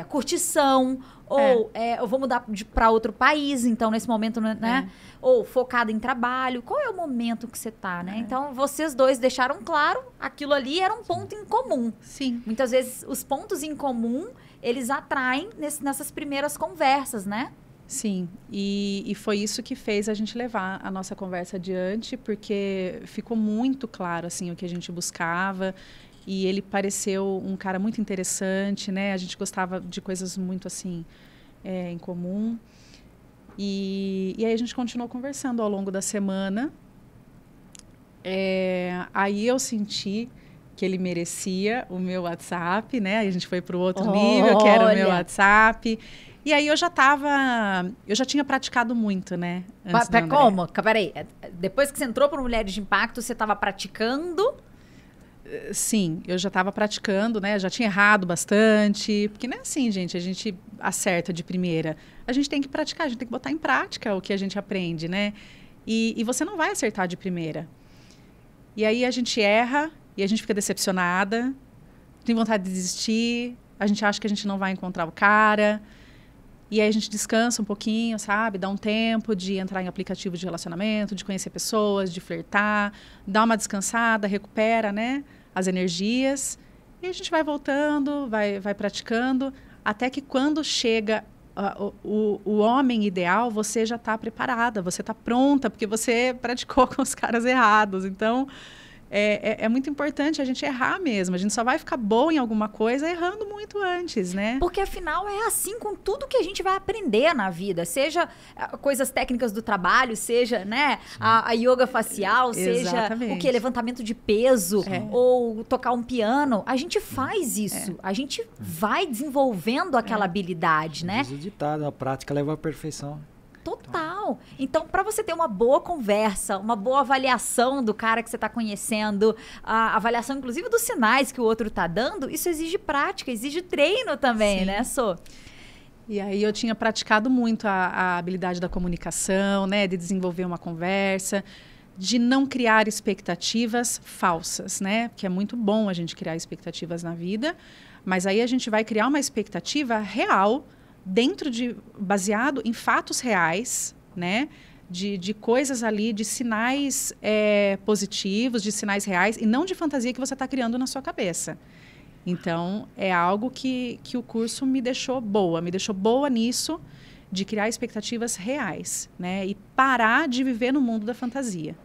curtição, ou eu vou mudar para outro país, então, nesse momento, né? Ou focado em trabalho. Qual é o momento que você tá, né? Então, vocês dois deixaram claro, aquilo ali era um ponto em comum. Sim. Muitas vezes, os pontos em comum, eles atraem nessas primeiras conversas, né? Sim, e foi isso que fez a gente levar a nossa conversa adiante, porque ficou muito claro, assim, o que a gente buscava, e ele pareceu um cara muito interessante, né? A gente gostava de coisas muito, assim, em comum. E aí a gente continuou conversando ao longo da semana. Aí eu senti que ele merecia o meu WhatsApp, né? Aí a gente foi para o outro nível, que era o meu WhatsApp. E aí eu já tinha praticado muito, né? Como? Peraí, depois que você entrou para Mulheres de Impacto, você estava praticando? Sim, eu já estava praticando, né? Já tinha errado bastante. Porque não é assim, gente, a gente acerta de primeira. A gente tem que praticar, a gente tem que botar em prática o que a gente aprende, né? E você não vai acertar de primeira. E aí a gente erra e a gente fica decepcionada, tem vontade de desistir, a gente acha que a gente não vai encontrar o cara. E aí a gente descansa um pouquinho, sabe? Dá um tempo de entrar em aplicativo de relacionamento, de conhecer pessoas, de flertar, dá uma descansada, recupera, né? As energias. E a gente vai voltando, vai praticando, até que quando chega o homem ideal, você já está preparada, você está pronta, porque você praticou com os caras errados. Então, é muito importante a gente errar mesmo. A gente só vai ficar boa em alguma coisa errando muito antes, né? Porque, afinal, é assim com tudo que a gente vai aprender na vida. Seja coisas técnicas do trabalho, seja, né, a yoga facial, seja o quê? Levantamento de peso, ou tocar um piano. A gente faz isso. A gente vai desenvolvendo aquela habilidade, né? Diz o ditado, a prática leva à perfeição. Total. Então, para você ter uma boa conversa, uma boa avaliação do cara que você está conhecendo, a avaliação, inclusive, dos sinais que o outro está dando, isso exige prática, exige treino também, né, Sô? E aí eu tinha praticado muito a habilidade da comunicação, né, de desenvolver uma conversa, de não criar expectativas falsas, né? Porque é muito bom a gente criar expectativas na vida, mas aí a gente vai criar uma expectativa real, baseado em fatos reais, né? De coisas ali, de sinais positivos, de sinais reais, e não de fantasia que você está criando na sua cabeça. Então, é algo que o curso me deixou boa nisso, de criar expectativas reais, né? E parar de viver no mundo da fantasia.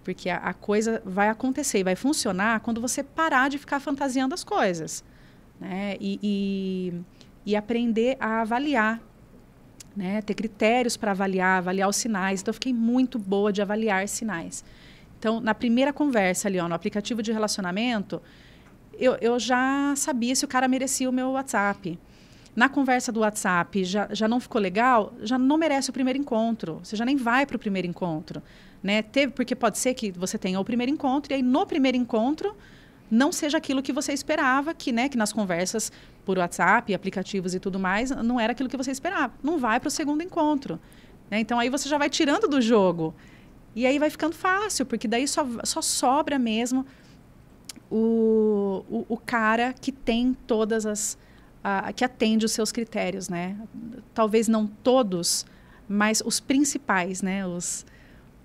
Porque a coisa vai acontecer e vai funcionar quando você parar de ficar fantasiando as coisas, né? E aprender a avaliar, né? Ter critérios para avaliar os sinais. Então, eu fiquei muito boa de avaliar sinais. Então, na primeira conversa ali, no aplicativo de relacionamento, eu já sabia se o cara merecia o meu WhatsApp. Na conversa do WhatsApp, já não ficou legal, já não merece o primeiro encontro. Você já nem vai para o primeiro encontro, né? Porque pode ser que você tenha o primeiro encontro, e aí no primeiro encontro não seja aquilo que você esperava, que nas conversas por WhatsApp, aplicativos e tudo mais, não era aquilo que você esperava. Não vai para o segundo encontro, né? Então, aí você já vai tirando do jogo. E aí vai ficando fácil, porque daí só sobra mesmo o cara que tem todas que atende os seus critérios, né? Talvez não todos, mas os principais, né?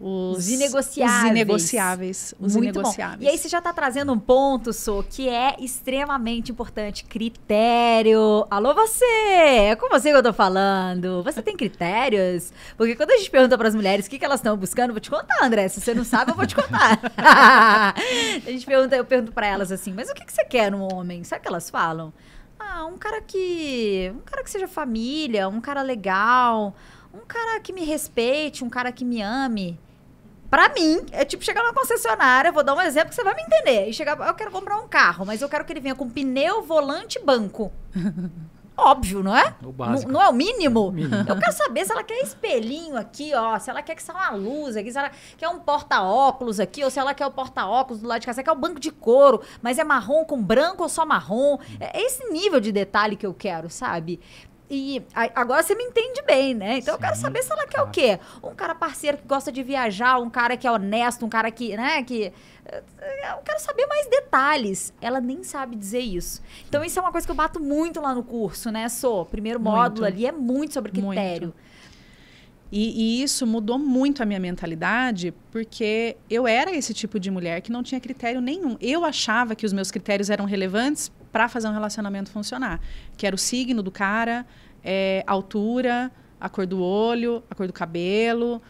Os inegociáveis. Os inegociáveis. Os Muito inegociáveis. bom. E aí você já está trazendo um ponto, Sô, que é extremamente importante. Critério. Alô, você! É com você que eu tô falando. Você tem critérios? Porque quando a gente pergunta para as mulheres o que elas estão buscando, eu vou te contar, André. Se você não sabe, eu vou te contar. Eu pergunto para elas assim, mas o que você quer num homem? Sabe o que elas falam? Ah, um cara que seja família, um cara legal, um cara que me respeite, um cara que me ame. Pra mim, é tipo chegar numa concessionária, vou dar um exemplo que você vai me entender. E chegar, eu quero comprar um carro, mas eu quero que ele venha com pneu, volante e banco. Óbvio, não é? O básico. Não é o mínimo? Eu quero saber se ela quer espelhinho aqui, ó. Se ela quer que saia uma luz aqui, se ela quer um porta-óculos aqui, ou se ela quer o porta-óculos do lado de casa, se ela quer o banco de couro, mas é marrom com branco ou só marrom. É esse nível de detalhe que eu quero, sabe? E agora você me entende bem, né? Então eu quero saber se ela quer o quê? Um cara parceiro que gosta de viajar, um cara que é honesto, um cara que, né, que... Eu quero saber mais detalhes. Ela nem sabe dizer isso. Então isso é uma coisa que eu bato muito lá no curso, né, Sô? Primeiro módulo ali é muito sobre critério. Muito. E isso mudou muito a minha mentalidade, porque eu era esse tipo de mulher que não tinha critério nenhum. Eu achava que os meus critérios eram relevantes para fazer um relacionamento funcionar. Que era o signo do cara, a altura, a cor do olho, a cor do cabelo,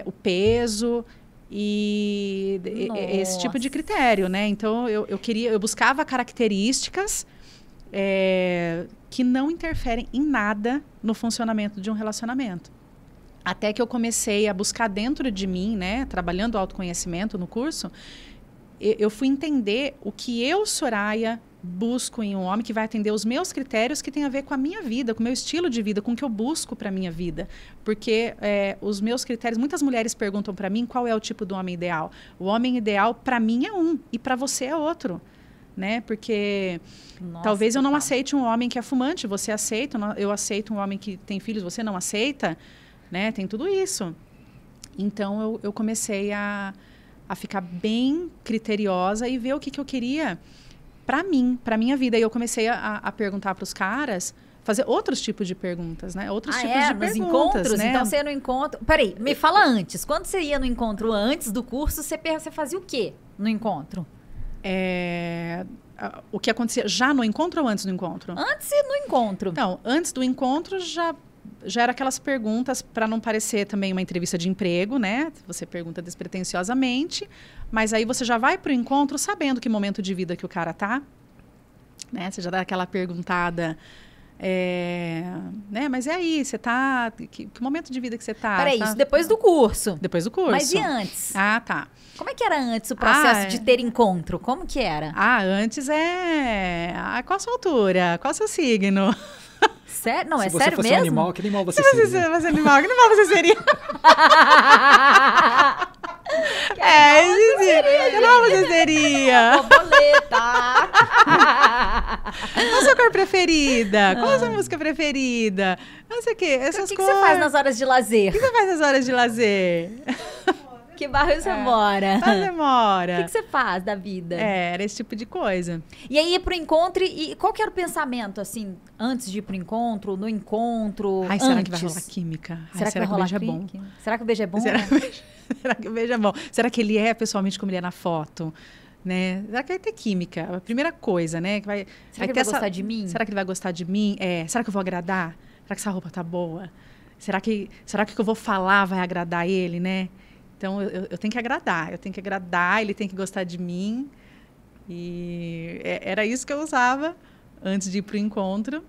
o peso e esse tipo de critério, né? Então, eu buscava características que não interferem em nada no funcionamento de um relacionamento. Até que eu comecei a buscar dentro de mim, né, trabalhando o autoconhecimento no curso, eu fui entender o que eu, Soraya, busco em um homem que vai atender os meus critérios que tem a ver com a minha vida, com o meu estilo de vida, com o que eu busco para a minha vida. Porque os meus critérios, muitas mulheres perguntam para mim qual é o tipo do homem ideal. O homem ideal para mim é um e para você é outro. Né? Porque talvez eu não aceite um homem que é fumante, você aceita, eu aceito um homem que tem filhos, você não aceita. Né? Tem tudo isso. Então, eu comecei a ficar bem criteriosa e ver o que eu queria para mim, para minha vida. E eu comecei a perguntar para os caras, fazer outros tipos de perguntas, né? Outros tipos de nos perguntas, encontros? né? Então, você ia no encontro... Peraí, me fala antes. Quando você ia no encontro antes do curso, você fazia o quê no encontro? O que acontecia já no encontro ou antes do encontro? Antes e no encontro. Então, antes do encontro já era aquelas perguntas para não parecer também uma entrevista de emprego, né? Você pergunta despretensiosamente, mas aí você já vai para o encontro sabendo que momento de vida que o cara tá, né? Você já dá aquela perguntada, né? Mas e aí, você tá... Que momento de vida que você tá? Peraí, tá? isso depois do curso. Depois do curso. Mas e antes? Ah, tá. Como é que era antes o processo de ter encontro? Como que era? Antes qual a sua altura? Qual o seu signo? Sério? Não, Se é você sério fosse mesmo? um animal, que animal você Se seria? você fosse animal, que animal você seria? Que animal você seria? Borboleta! Qual a sua cor preferida? Qual a sua música preferida? Não sei o quê, essas O que coisas. você faz nas horas de lazer? O que você faz nas horas de lazer? Que bairro você mora? Onde você mora? O que você faz da vida? Era esse tipo de coisa. E aí ia pro encontro e qual que era o pensamento, assim, antes de ir pro encontro, no encontro, Será que vai rolar química? Será que vai rolar o beijo é bom? Será que o beijo é bom? Será que o beijo é bom? Será que ele é pessoalmente como ele é na foto? Né? Será que vai ter química? A primeira coisa, né? Será que ele vai gostar de mim? Será que ele vai gostar de mim? Será que eu vou agradar? Será que essa roupa tá boa? Será que o que eu vou falar vai agradar ele, né? Então, eu tenho que agradar. Ele tem que gostar de mim. E era isso que eu usava antes de ir pro encontro.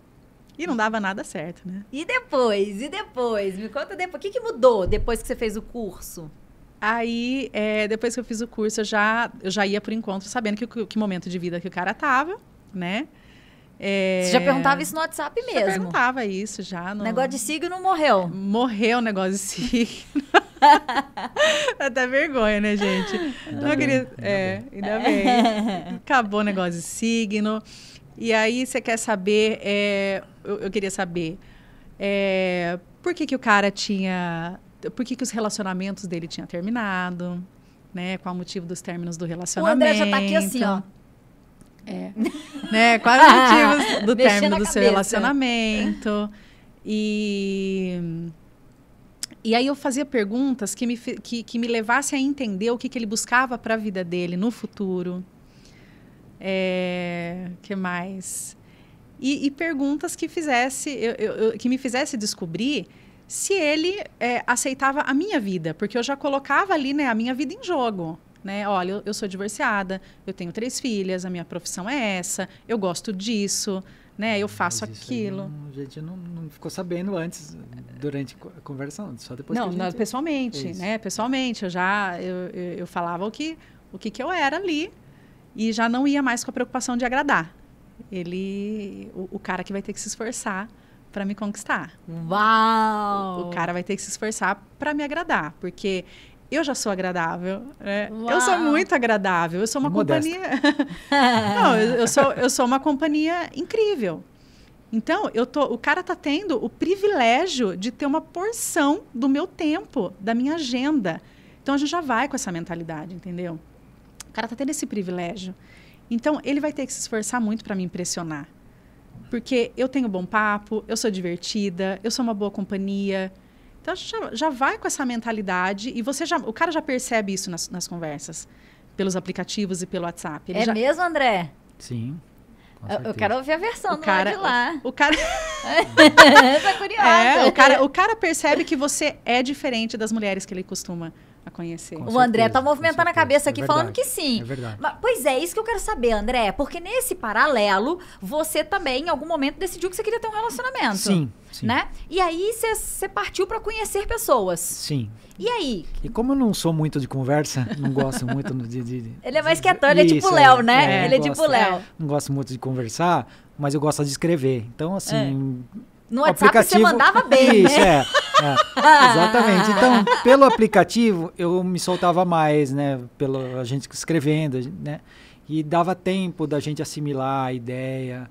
E não dava nada certo, né? E depois? Me conta depois. O que mudou depois que você fez o curso? Aí, depois que eu fiz o curso, eu já ia pro encontro sabendo que momento de vida que o cara tava, né? Você já perguntava isso no WhatsApp mesmo? Já perguntava isso, já. O negócio de signo morreu. Morreu o negócio de signo. Até vergonha, né, gente? Ainda bem. Acabou o negócio de signo. E aí, você quer saber... eu queria saber... por que o cara tinha... Por que os relacionamentos dele tinham terminado? Né? Qual o motivo dos términos do relacionamento? O André já tá aqui assim, ó. Né? Quais os motivos do término do seu cabeça. relacionamento? E E aí eu fazia perguntas que me levassem a entender o que ele buscava para a vida dele no futuro. Que mais? E perguntas que que me fizesse descobrir se ele aceitava a minha vida, porque eu já colocava ali, né, a minha vida em jogo. Né? Olha, eu sou divorciada, eu tenho 3 filhas, a minha profissão é essa, eu gosto disso, né? Eu faço aquilo. A gente não ficou sabendo antes, durante a conversa, só depois não, que a gente... pessoalmente, né? Pessoalmente, eu falava o que eu era ali e já não ia mais com a preocupação de agradar. O cara que vai ter que se esforçar para me conquistar. Uau! O cara vai ter que se esforçar para me agradar, porque eu já sou agradável, né? Eu sou muito agradável, eu sou uma companhia... Não, eu sou uma companhia incrível. Então, o cara tá tendo o privilégio de ter uma porção do meu tempo, da minha agenda. Então, a gente já vai com essa mentalidade, entendeu? O cara tá tendo esse privilégio. Então, ele vai ter que se esforçar muito para me impressionar. Porque eu tenho bom papo, eu sou divertida, eu sou uma boa companhia. Então, a gente já vai com essa mentalidade e o cara já percebe isso nas conversas, pelos aplicativos e pelo WhatsApp. Mesmo, André? Sim. Eu quero ouvir a versão do lado de lá. O cara... Tá curiosa. O cara percebe que você é diferente das mulheres que ele costuma conhecer. O André tá movimentando a cabeça aqui, falando que sim. É verdade. Mas, pois é, isso que eu quero saber, André. Porque nesse paralelo, você também, em algum momento, decidiu que você queria ter um relacionamento. Sim. Né? E aí, você partiu pra conhecer pessoas. Sim. E aí? E como eu não sou muito de conversa, não gosto muito Ele é mais quietão, ele é tipo o Léo, né? Ele é tipo o Léo. Não gosto muito de conversar, mas eu gosto de escrever. Então, assim... No WhatsApp você mandava bem, isso, né? Exatamente. Então, pelo aplicativo, eu me soltava mais, né? A gente escrevendo, né? E dava tempo da gente assimilar a ideia.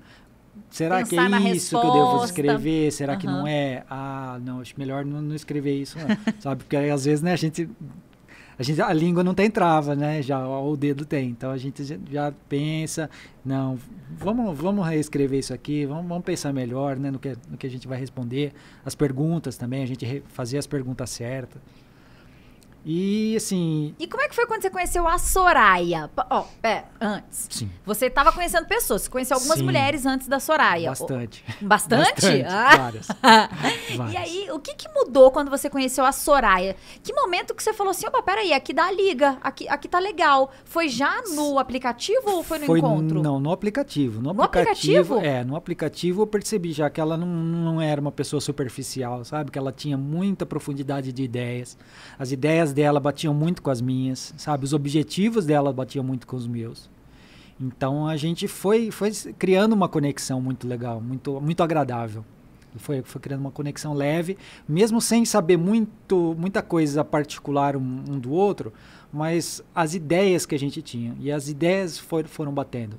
Será Pensar que é isso que eu devo escrever? Será que não é? Não, acho melhor não escrever isso, não. Sabe? Porque aí, às vezes, né, a língua não tem trava, né? Já o dedo tem. Então a gente já pensa, não, vamos reescrever isso aqui, vamos pensar melhor, né, no que a gente vai responder. As perguntas também, a gente fazia as perguntas certas. E assim... E como é que foi quando você conheceu a Soraya? Antes. Sim. Você estava conhecendo pessoas, você conheceu algumas mulheres antes da Soraya. Bastante. Bastante? Várias. E aí, o que mudou quando você conheceu a Soraya? Que momento que você falou assim, opa, peraí, aqui dá a liga, aqui tá legal. Foi já no aplicativo ou foi no encontro? Não, no aplicativo. No aplicativo? No aplicativo eu percebi já que ela não era uma pessoa superficial, sabe? Que ela tinha muita profundidade de ideias. As ideias dela batiam muito com as minhas, sabe? Os objetivos dela batiam muito com os meus. Então a gente foi criando uma conexão muito legal, muito agradável. Foi criando uma conexão leve, mesmo sem saber muita coisa particular um do outro, mas as ideias que a gente tinha. E as ideias foram batendo.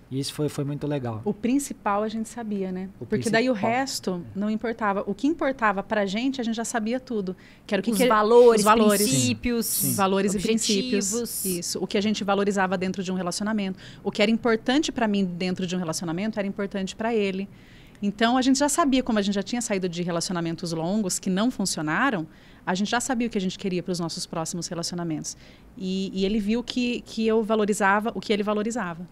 E isso foi muito legal. O principal a gente sabia, né? Porque daí o resto não importava. O que importava pra gente, a gente já sabia tudo. Que era os valores, princípios. Sim. Valores objetivos. E princípios. Isso. O que a gente valorizava dentro de um relacionamento. O que era importante pra mim dentro de um relacionamento era importante pra ele. Então, a gente já sabia, como a gente já tinha saído de relacionamentos longos que não funcionaram, a gente já sabia o que a gente queria para os nossos próximos relacionamentos. E ele viu que eu valorizava o que ele valorizava.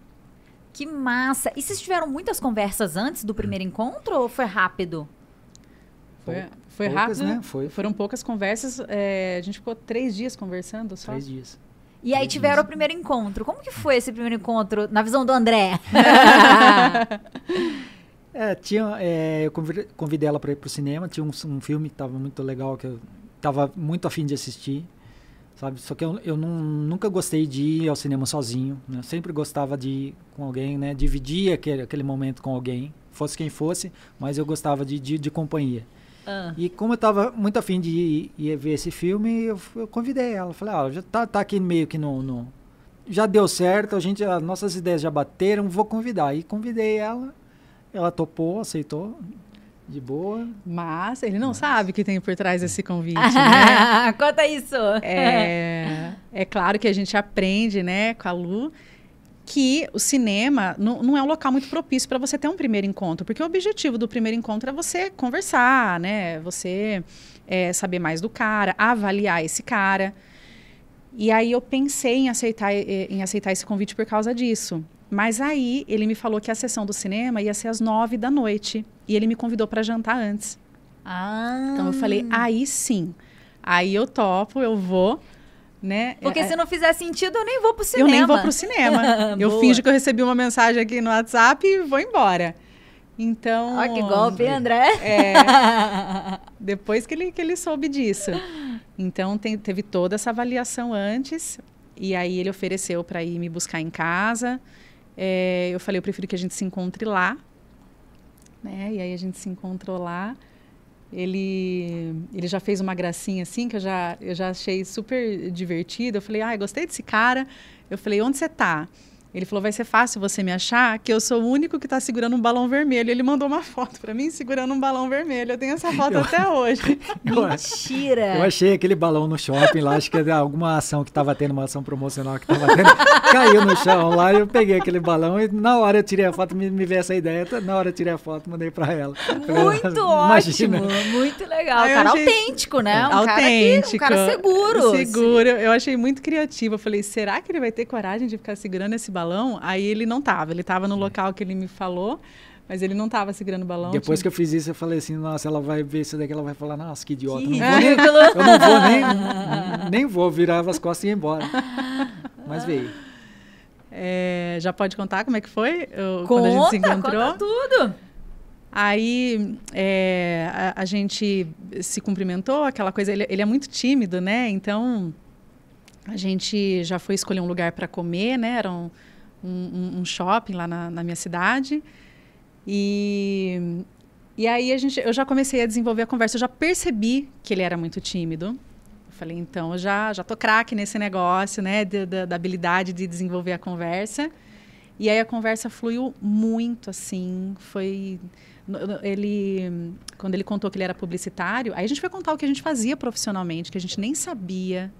Que massa! E vocês tiveram muitas conversas antes do primeiro encontro ou foi rápido? Foi poucas, rápido, né? Foram poucas conversas. A gente ficou 3 dias conversando só. 3 dias. E aí tiveram o primeiro encontro. Como que foi esse primeiro encontro na visão do André? Eu convidei ela para ir pro cinema. Tinha um filme que estava muito legal, que eu estava muito afim de assistir. Sabe? Só que eu nunca gostei de ir ao cinema sozinho, né? Sempre gostava de ir com alguém, né? Dividir aquele momento com alguém, fosse quem fosse, mas eu gostava de companhia. E como eu estava muito afim de ir ver esse filme, eu convidei ela. Falei, já tá aqui meio que já deu certo, as nossas ideias já bateram, vou convidar. E convidei ela topou, aceitou. De boa. Mas ele não sabe o que tem por trás desse convite, né? Conta isso! É claro que a gente aprende, né, com a Lu, que o cinema não é um local muito propício para você ter um primeiro encontro. Porque o objetivo do primeiro encontro é você conversar, né? Você saber mais do cara, avaliar esse cara. E aí eu pensei em aceitar esse convite por causa disso. Mas aí ele me falou que a sessão do cinema ia ser às 9h. E ele me convidou para jantar antes. Então eu falei, aí sim. Aí eu topo, eu vou, né? Porque se não fizer sentido, eu nem vou pro cinema. Eu nem vou pro cinema. Eu finjo que eu recebi uma mensagem aqui no WhatsApp e vou embora. Então... Olha que golpe, André. Depois que ele soube disso. Então, teve toda essa avaliação antes. E aí, ele ofereceu para ir me buscar em casa. Eu falei, eu prefiro que a gente se encontre lá. Né? E aí, a gente se encontrou lá. Ele já fez uma gracinha assim, que eu já achei super divertido. Eu falei, gostei desse cara. Eu falei, onde você tá? Ele falou, vai ser fácil você me achar, que eu sou o único que está segurando um balão vermelho. Ele mandou uma foto para mim segurando um balão vermelho. Eu tenho essa foto até hoje. Mentira! Eu achei aquele balão no shopping lá, acho que era alguma ação que estava tendo, uma ação promocional que estava tendo. Caiu no chão lá, eu peguei aquele balão e na hora eu tirei a foto, me veio essa ideia, na hora eu tirei a foto, mandei para ela. Muito ótimo, muito legal. Um cara autêntico, né? Um cara seguro. Seguro, eu achei muito criativo. Eu falei, será que ele vai ter coragem de ficar segurando esse balão? Aí ele não estava. Ele estava no local que ele me falou, mas ele não estava segurando o balão. Depois que eu fiz isso, eu falei assim, nossa, ela vai ver isso daqui, ela vai falar, nossa, que idiota. Que eu não vou nem vou, virava as costas e ia embora. Mas veio. Já pode contar como é que foi? Quando a gente se encontrou? Conta tudo! Aí a gente se cumprimentou, aquela coisa, ele é muito tímido, né? Então a gente já foi escolher um lugar para comer, né? Era um shopping lá na minha cidade. E aí eu já comecei a desenvolver a conversa, eu já percebi que ele era muito tímido. Eu falei, então, eu já tô craque nesse negócio, né? Da habilidade de desenvolver a conversa. E aí a conversa fluiu muito, assim, quando ele contou que ele era publicitário, aí a gente foi contar o que a gente fazia profissionalmente, que a gente nem sabia.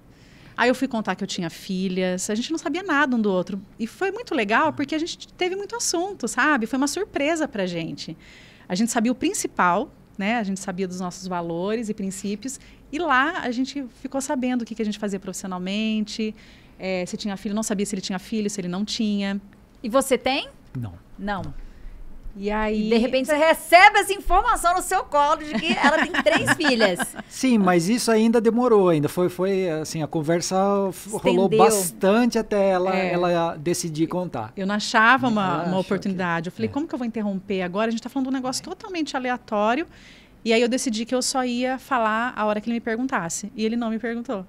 Aí eu fui contar que eu tinha filhas, a gente não sabia nada um do outro. E foi muito legal, porque a gente teve muito assunto, sabe? Foi uma surpresa pra gente. A gente sabia o principal, né? A gente sabia dos nossos valores e princípios. E lá a gente ficou sabendo o que a gente fazia profissionalmente, se tinha filho, não sabia se ele tinha filho, se ele não tinha. E você tem? Não. Não. E aí... E de repente você recebe essa informação no seu colo de que ela tem 3 filhas. Sim, mas isso ainda demorou, ainda foi assim, a conversa rolou bastante até ela decidir contar. Eu não achava uma oportunidade. Eu falei, como que eu vou interromper agora? A gente está falando de um negócio totalmente aleatório. E aí eu decidi que eu só ia falar a hora que ele me perguntasse. E ele não me perguntou.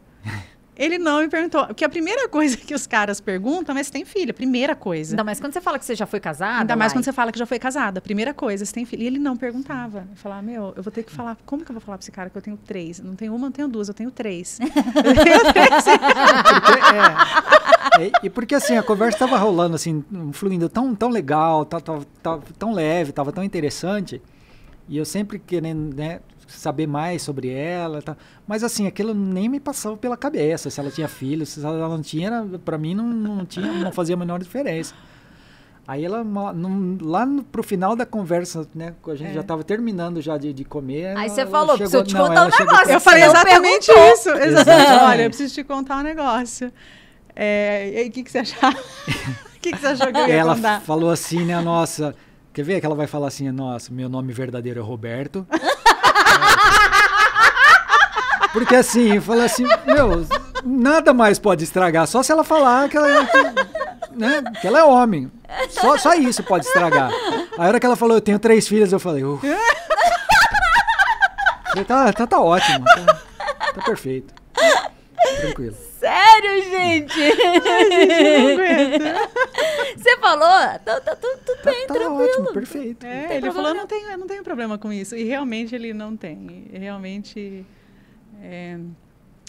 Ele não me perguntou. Porque a primeira coisa que os caras perguntam é se tem filha. Primeira coisa. Ainda mais quando você fala que você já foi casada. Ainda mais quando você fala que já foi casada. Primeira coisa, se tem filha. E ele não perguntava. Eu falava, eu vou ter que falar. Como que eu vou falar pra esse cara que eu tenho 3? Não tenho uma, não tenho 2, eu tenho 3. Eu tenho 3. E porque assim, a conversa estava rolando, assim, fluindo tão legal, tão leve, estava tão interessante. E eu sempre querendo, né, saber mais sobre ela, tá? Mas assim, aquilo nem me passava pela cabeça, se ela tinha filho, se ela não tinha, para mim não fazia a menor diferença. Aí ela, pro final da conversa, né, a gente já estava terminando já de comer. Aí você falou, preciso eu te contar um negócio. Eu falei exatamente isso. Exatamente. Olha, eu preciso te contar um negócio. E aí, o que você achava? O que você achou que eu ia contar? Ela falou assim, né, nossa... Quer ver que ela vai falar assim, nossa, meu nome verdadeiro é Roberto. Porque assim, fala assim, nada mais pode estragar, só se ela falar que ela é homem. Só isso pode estragar. A hora que ela falou, eu tenho 3 filhas, eu falei, tá ótimo, tá perfeito. Tranquilo. Sério, gente? Ai, gente, não aguento. Você falou? Tá tudo bem, tranquilo. Ótimo, perfeito. Ele falou, eu não tenho problema com isso. E realmente ele não tem. Realmente,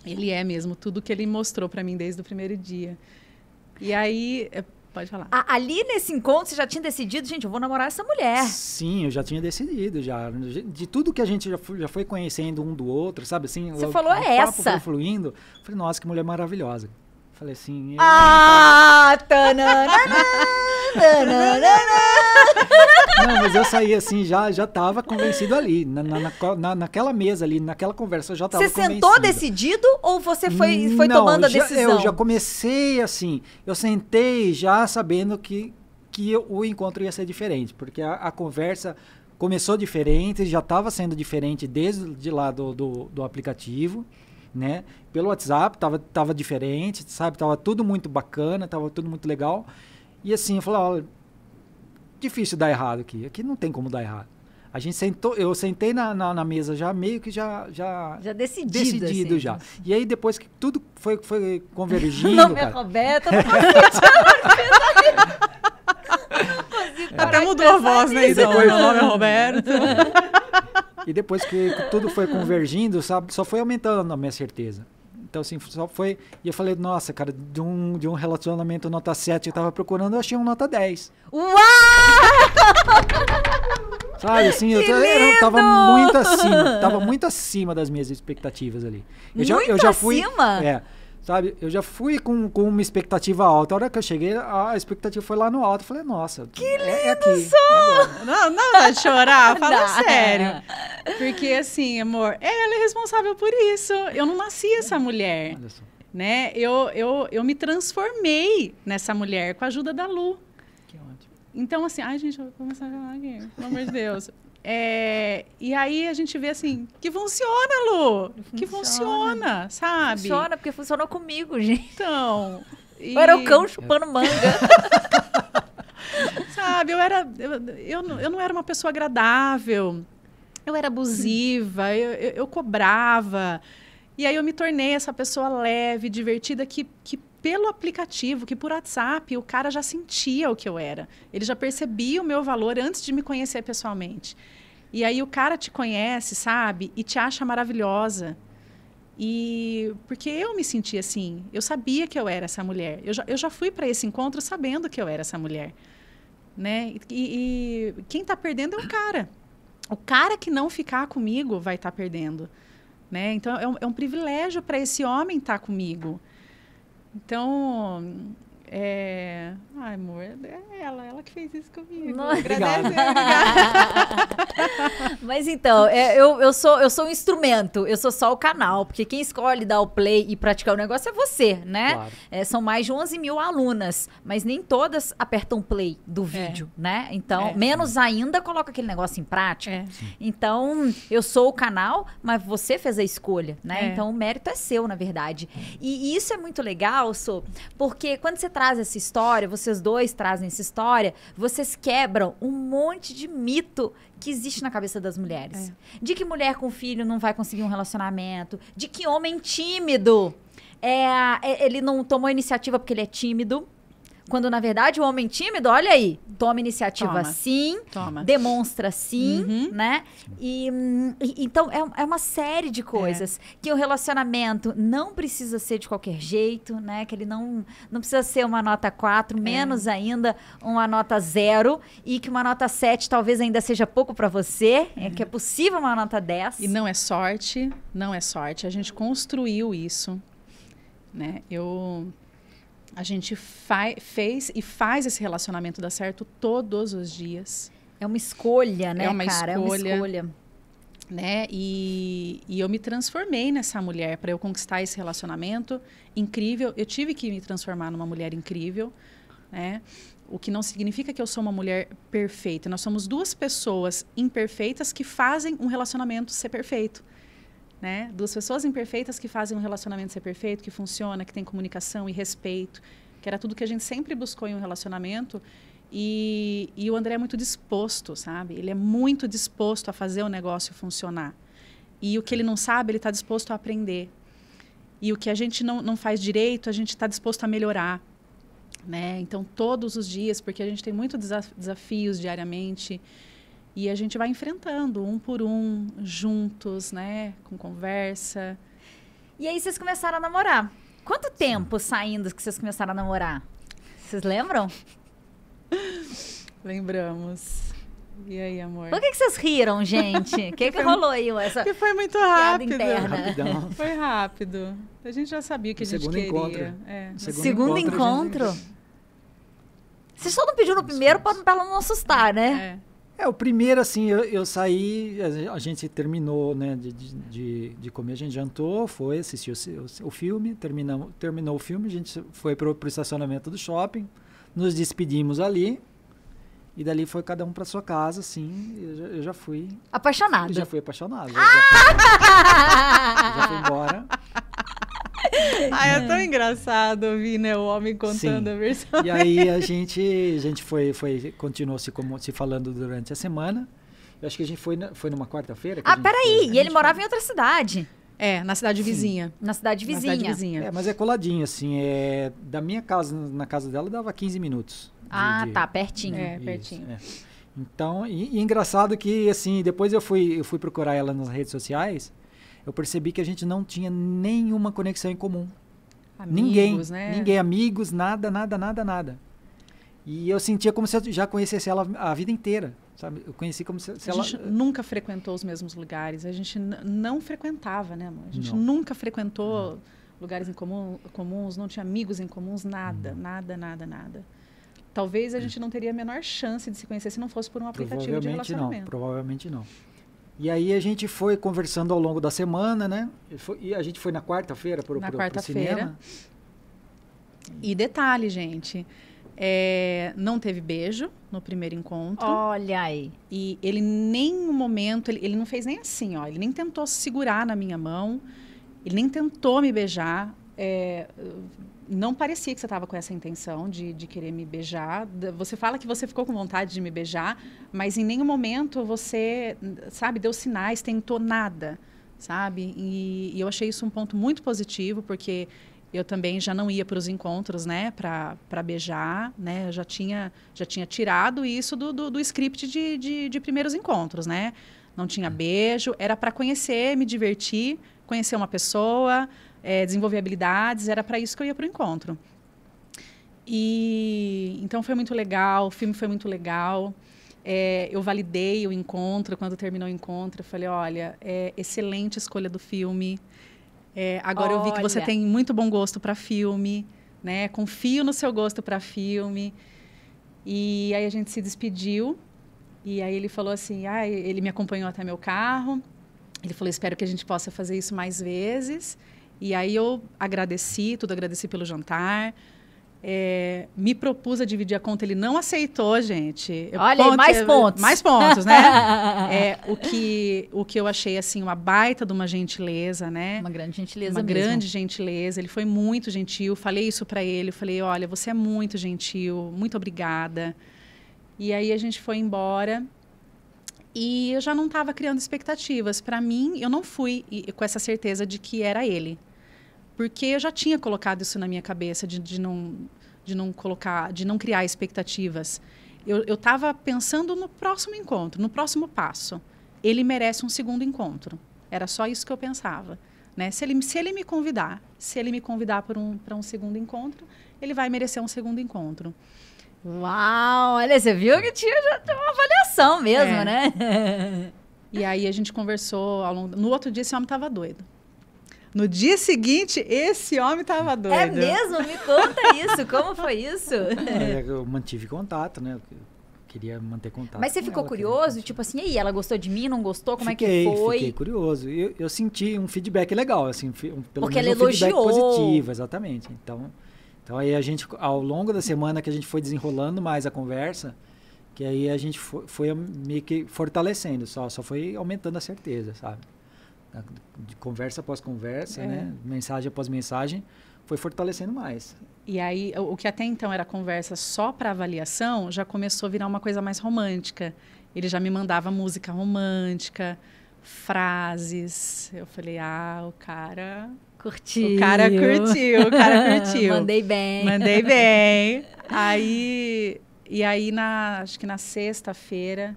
ele é mesmo tudo que ele mostrou para mim desde o primeiro dia. E aí... Pode falar. Ali nesse encontro, você já tinha decidido, gente, eu vou namorar essa mulher. Sim, eu já tinha decidido, já. De tudo que a gente já foi conhecendo um do outro, sabe? Assim, você falou, o papo foi fluindo. Falei, nossa, que mulher maravilhosa. falei assim... Tananana, Não, mas eu saí assim, já tava convencido ali. Naquela mesa ali, naquela conversa, eu já tava convencido. Você sentou decidido ou você foi Não, tomando a decisão? Eu já comecei assim, eu sentei já sabendo que o encontro ia ser diferente, porque a conversa começou diferente, já estava sendo diferente desde lá do aplicativo, né? Pelo WhatsApp tava diferente, sabe? Tava tudo muito bacana, tava tudo muito legal. E assim, eu falei, olha, difícil dar errado aqui não tem como dar errado. A gente sentou, eu sentei na mesa já meio que já decidido assim. já. E aí depois que tudo foi convergindo, Meu nome é cara. Roberta. Até mudou a voz, né? Então, meu nome é Roberto. E depois que tudo foi convergindo, sabe, só foi aumentando a minha certeza. Então, assim, só foi... E eu falei, nossa, cara, de um relacionamento nota 7 eu tava procurando, eu achei um nota 10. Uau! Sabe, assim, eu tava muito acima das minhas expectativas ali. Eu já fui, acima? Sabe, eu já fui com uma expectativa alta. A hora que eu cheguei, a expectativa foi lá no alto. Eu falei, nossa, que lindo é aqui. Não dá de chorar, fala sério. Porque assim, amor, ela é responsável por isso. Eu não nasci essa mulher, né? Eu me transformei nessa mulher com a ajuda da Lu. Que ótimo. Então assim, ai gente, eu vou começar a falar aqui, pelo amor de Deus. E aí a gente vê assim, que funciona, Lu. Que funciona, sabe? Funciona, porque funcionou comigo, gente. Então... Eu era o cão chupando manga. Sabe, eu não era uma pessoa agradável. Eu era abusiva, eu cobrava. E aí eu me tornei essa pessoa leve, divertida, que pelo aplicativo, que por WhatsApp, o cara já sentia o que eu era. Ele já percebia o meu valor antes de me conhecer pessoalmente. E aí o cara te conhece, sabe? E te acha maravilhosa. E porque eu me sentia assim. Eu sabia que eu era essa mulher. Eu já fui para esse encontro sabendo que eu era essa mulher. Né? E quem está perdendo é o cara. O cara que não ficar comigo vai estar perdendo. Né? Então, é um privilégio para esse homem estar comigo. Então, ai, amor, é ela que fez isso comigo. Obrigado. Mas então, eu sou um instrumento, eu sou só o canal, porque quem escolhe dar o play e praticar o negócio é você, né? Claro. São mais de 11 mil alunas, mas nem todas apertam play do vídeo, né? Então, menos ainda coloca aquele negócio em prática. Então, eu sou o canal, mas você fez a escolha, né? Então, o mérito é seu, na verdade. E isso é muito legal, Sô, porque quando você traz essa história, vocês dois trazem essa história, vocês quebram um monte de mito que existe na cabeça das mulheres. De que mulher com filho não vai conseguir um relacionamento, de que homem tímido, ele não tomou iniciativa porque ele é tímido, quando na verdade o homem tímido, olha aí, toma iniciativa sim, demonstra sim, né? E então é uma série de coisas que o relacionamento não precisa ser de qualquer jeito, né? Que ele não precisa ser uma nota 4, menos ainda uma nota 0, e que uma nota 7 talvez ainda seja pouco para você, que é possível uma nota 10. E não é sorte, não é sorte. A gente construiu isso, né? A gente fez e faz esse relacionamento dar certo todos os dias. É uma escolha, né, cara? É uma escolha. Né? E eu me transformei nessa mulher para eu conquistar esse relacionamento incrível. Eu tive que me transformar numa mulher incrível, né? O que não significa que eu sou uma mulher perfeita. Nós somos duas pessoas imperfeitas que fazem um relacionamento ser perfeito. Né? Duas pessoas imperfeitas que fazem um relacionamento ser perfeito, que funciona, que tem comunicação e respeito, que era tudo que a gente sempre buscou em um relacionamento. E o André é muito disposto, sabe? Ele é muito disposto a fazer o negócio funcionar. E o que ele não sabe, ele está disposto a aprender. E o que a gente não faz direito, a gente está disposto a melhorar. Né? Então, todos os dias, porque a gente tem muitos desafios diariamente, e a gente vai enfrentando um por um, juntos, né? Com conversa. E aí vocês começaram a namorar. Quanto tempo saindo que vocês começaram a namorar? Vocês lembram? Lembramos. E aí, amor? Por que vocês riram, gente? O que rolou aí? Essa Porque foi muito piada rápido. interna. Rapidão. Foi rápido. A gente já sabia o que a gente Segundo queria. encontro. É. Segundo a gente- encontro? Você só não pediu no primeiro pra ela não assustar, né? O primeiro, assim, eu saí, a gente terminou, né, de comer, a gente jantou, foi assistir o filme, terminou o filme, a gente foi pro estacionamento do shopping, nos despedimos ali, e dali foi cada um pra sua casa, assim, eu já fui... Apaixonado. Já fui apaixonado. Já fui embora. É tão engraçado ouvir, né, o homem contando a versão. E aí a gente continuou se falando durante a semana. Eu acho que a gente foi numa quarta-feira. Peraí, e ele morava em outra cidade. Na cidade vizinha. Na cidade vizinha. Na cidade vizinha. Mas é coladinho, assim. Da minha casa, na casa dela, dava 15 minutos. Tá, pertinho. Pertinho. Então, e engraçado que, assim, depois eu fui procurar ela nas redes sociais, eu percebi que a gente não tinha nenhuma conexão em comum. Amigos, né? Ninguém, amigos, nada. E eu sentia como se eu já conhecesse ela a vida inteira, sabe? Eu conheci como se ela... A gente nunca frequentou os mesmos lugares, a gente não frequentava, né, amor? A gente Não. nunca frequentou lugares em comuns, não tinha amigos em comuns, nada. Talvez a gente não teria a menor chance de se conhecer se não fosse por um aplicativo de relacionamento. Provavelmente não. E aí a gente foi conversando ao longo da semana, né? E a gente foi na quarta-feira pro cinema. E detalhe, gente, não teve beijo no primeiro encontro. Olha aí. E ele nem um momento, ele não fez nem assim, ó. Ele nem tentou segurar na minha mão, ele nem tentou me beijar. Não parecia que você estava com essa intenção de querer me beijar. Você fala que você ficou com vontade de me beijar, mas em nenhum momento você, sabe, deu sinais, tentou nada, sabe? E eu achei isso um ponto muito positivo, porque eu também já não ia para os encontros, né, para beijar, né? Eu já tinha tirado isso do script de primeiros encontros, né? Não tinha beijo, era para conhecer, me divertir, conhecer uma pessoa... desenvolver habilidades, era para isso que eu ia para o encontro. E então foi muito legal, o filme foi muito legal. Eu validei o encontro, quando terminou o encontro, eu falei, olha, excelente escolha do filme. Agora eu vi que você tem muito bom gosto para filme, né? Confio no seu gosto para filme. E aí a gente se despediu, e aí ele falou assim, ele me acompanhou até meu carro, ele falou, espero que a gente possa fazer isso mais vezes. E aí eu agradeci pelo jantar, me propus a dividir a conta, ele não aceitou, gente. Olha, mais pontos. Mais pontos, né? O que eu achei, assim, uma baita de uma gentileza, né? Uma grande gentileza Uma mesmo. grande gentileza, ele foi muito gentil, falei isso para ele, eu falei, olha, você é muito gentil, muito obrigada. E aí a gente foi embora... E eu já não estava criando expectativas. Para mim, eu não fui com essa certeza de que era ele. Porque eu já tinha colocado isso na minha cabeça, de não criar expectativas. Eu estava pensando no próximo encontro, no próximo passo. Ele merece um segundo encontro. Era só isso que eu pensava. Né? Se ele me convidar para um segundo encontro, ele vai merecer um segundo encontro. Uau, olha, você viu que já tinha uma avaliação mesmo, né? E aí a gente conversou ao longo... No outro dia, esse homem estava doido. No dia seguinte, esse homem estava doido. É mesmo? Me conta isso. Como foi isso? Eu mantive contato, né? Eu queria manter contato. Mas você ficou curioso? Tipo assim, e aí, ela gostou de mim, não gostou? Como é que foi? Fiquei curioso. Eu senti um feedback legal, assim, pelo porque menos ela um feedback elogiou. positivo, exatamente. Então aí a gente, ao longo da semana que a gente foi desenrolando mais a conversa, que aí a gente foi meio que fortalecendo, só foi aumentando a certeza, sabe? De conversa após conversa, né? Mensagem após mensagem, foi fortalecendo mais. E aí, o que até então era conversa só para avaliação, já começou a virar uma coisa mais romântica. Ele já me mandava música romântica, frases. Eu falei, o cara... Curtiu. O cara curtiu. Mandei bem. E aí, acho que na sexta-feira...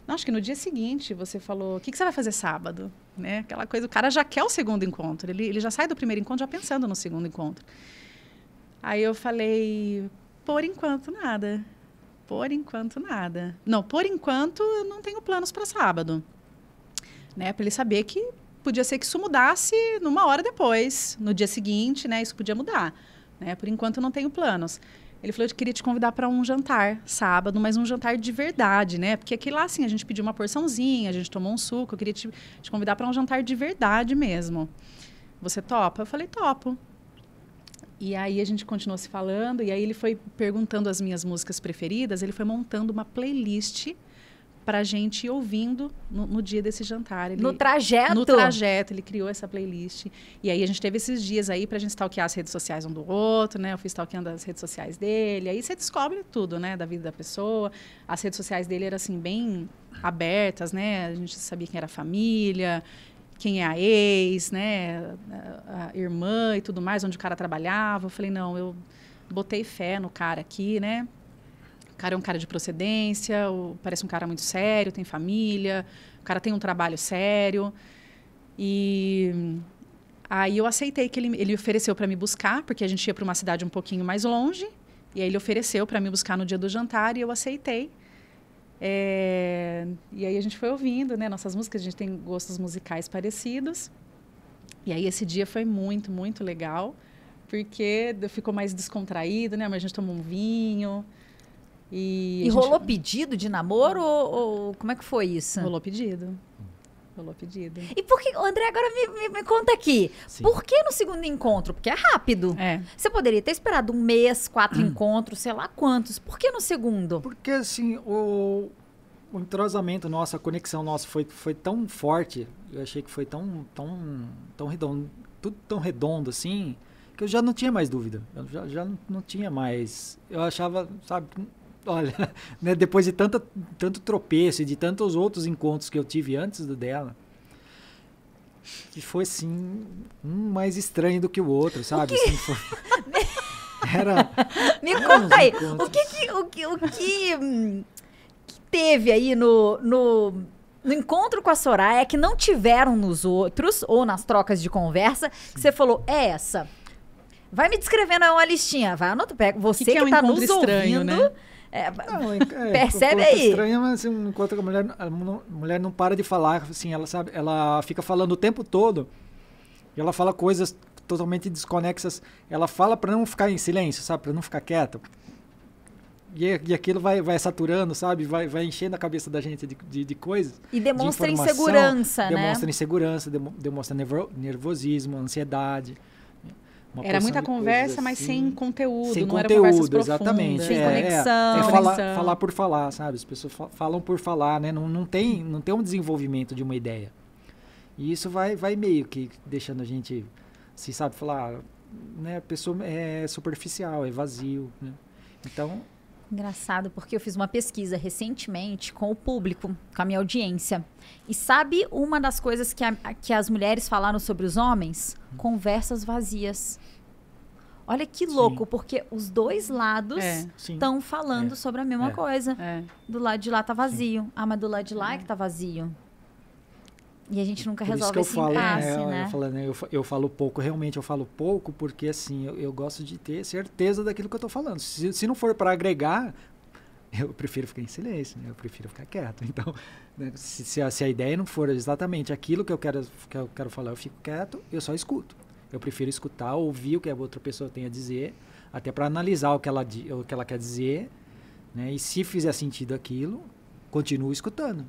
Não, acho que no dia seguinte, você falou, o que você vai fazer sábado? Né? Aquela coisa, o cara já quer o segundo encontro. Ele já sai do primeiro encontro já pensando no segundo encontro. Aí eu falei, por enquanto, nada. Por enquanto, nada. Não, por enquanto, eu não tenho planos para sábado. Né? Para ele saber que podia ser que isso mudasse numa hora depois, no dia seguinte, né? Isso podia mudar. Né? Por enquanto, eu não tenho planos. Ele falou que queria te convidar para um jantar sábado, mas um jantar de verdade, né? Porque aqui lá, assim, a gente pediu uma porçãozinha, a gente tomou um suco. Eu queria te convidar para um jantar de verdade mesmo. Você topa? Eu falei, topo. E aí a gente continuou se falando, e aí ele foi perguntando as minhas músicas preferidas, ele foi montando uma playlist pra gente ir ouvindo no dia desse jantar. No trajeto? No trajeto, ele criou essa playlist. E aí a gente teve esses dias aí pra gente stalkear as redes sociais um do outro, né? Eu fui stalkeando as redes sociais dele. Aí você descobre tudo, né? Da vida da pessoa. As redes sociais dele eram, assim, bem abertas, né? A gente sabia quem era a família, quem é a ex, né? A irmã e tudo mais, onde o cara trabalhava. Eu falei, não, eu botei fé no cara aqui, né? O cara é um cara de procedência, parece um cara muito sério, tem família, o cara tem um trabalho sério. E aí eu aceitei que ele ofereceu para me buscar, porque a gente ia para uma cidade um pouquinho mais longe, e aí ele ofereceu para me buscar no dia do jantar e eu aceitei. E aí a gente foi ouvindo, né, nossas músicas, a gente tem gostos musicais parecidos. E aí esse dia foi muito, muito legal, porque ficou mais descontraído, né, mas a gente tomou um vinho. E rolou pedido de namoro ou como é que foi isso? Rolou pedido. E por que, André, agora me conta aqui. Sim. Por que no segundo encontro? Porque é rápido. Você poderia ter esperado 1 mês, 4 encontros, sei lá quantos. Por que no segundo? Porque, assim, o entrosamento nosso, a conexão nossa foi tão forte. Eu achei que foi tão redondo, tudo tão redondo, assim, que eu já não tinha mais dúvida. Eu já não tinha mais... Eu achava, sabe... Olha, né, depois de tanto tropeço e de tantos outros encontros que eu tive antes do dela, que foi, assim, um mais estranho do que o outro, sabe? Assim, Me conta aí, o que teve aí no encontro com a Soraya que não tiveram nos outros, ou nas trocas de conversa, que você falou, é essa. Vai me descrevendo aí uma listinha, vai anotando, pega você que tá nos ouvindo... Né? Percebe aí. Estranho, mas assim, um encontro com a mulher não para de falar, assim, ela fica falando o tempo todo, e ela fala coisas totalmente desconexas, ela fala para não ficar em silêncio, sabe, para não ficar quieta. E aquilo vai saturando, sabe, vai enchendo a cabeça da gente de coisas. E demonstra insegurança, né? Demonstra insegurança, demonstra nervosismo, ansiedade. Era muita conversa, assim, mas sem conteúdo, sem não conteúdo, era conversas profundas. Exatamente. Sem conexão. Falar por falar, sabe? As pessoas falam por falar, né? Não tem um desenvolvimento de uma ideia. E isso vai meio que deixando a gente, se sabe falar, né? A pessoa é superficial, é vazio, né? Então... Engraçado, porque eu fiz uma pesquisa recentemente com o público, com a minha audiência. E sabe uma das coisas que as mulheres falaram sobre os homens? Conversas vazias. Olha que louco, porque os dois lados estão falando sobre a mesma coisa. Do lado de lá tá vazio. Mas do lado de lá é que tá vazio. E a gente nunca resolve esse impasse, né? Eu falo pouco, realmente eu falo pouco, porque assim, eu gosto de ter certeza daquilo que eu tô falando. Se não for para agregar, eu prefiro ficar em silêncio, né? Eu prefiro ficar quieto. Então, né, se a ideia não for exatamente aquilo que eu quero falar, eu fico quieto, eu só escuto. Eu prefiro escutar, ouvir o que a outra pessoa tem a dizer, até para analisar o que ela quer dizer, né? E se fizer sentido aquilo, continuo escutando.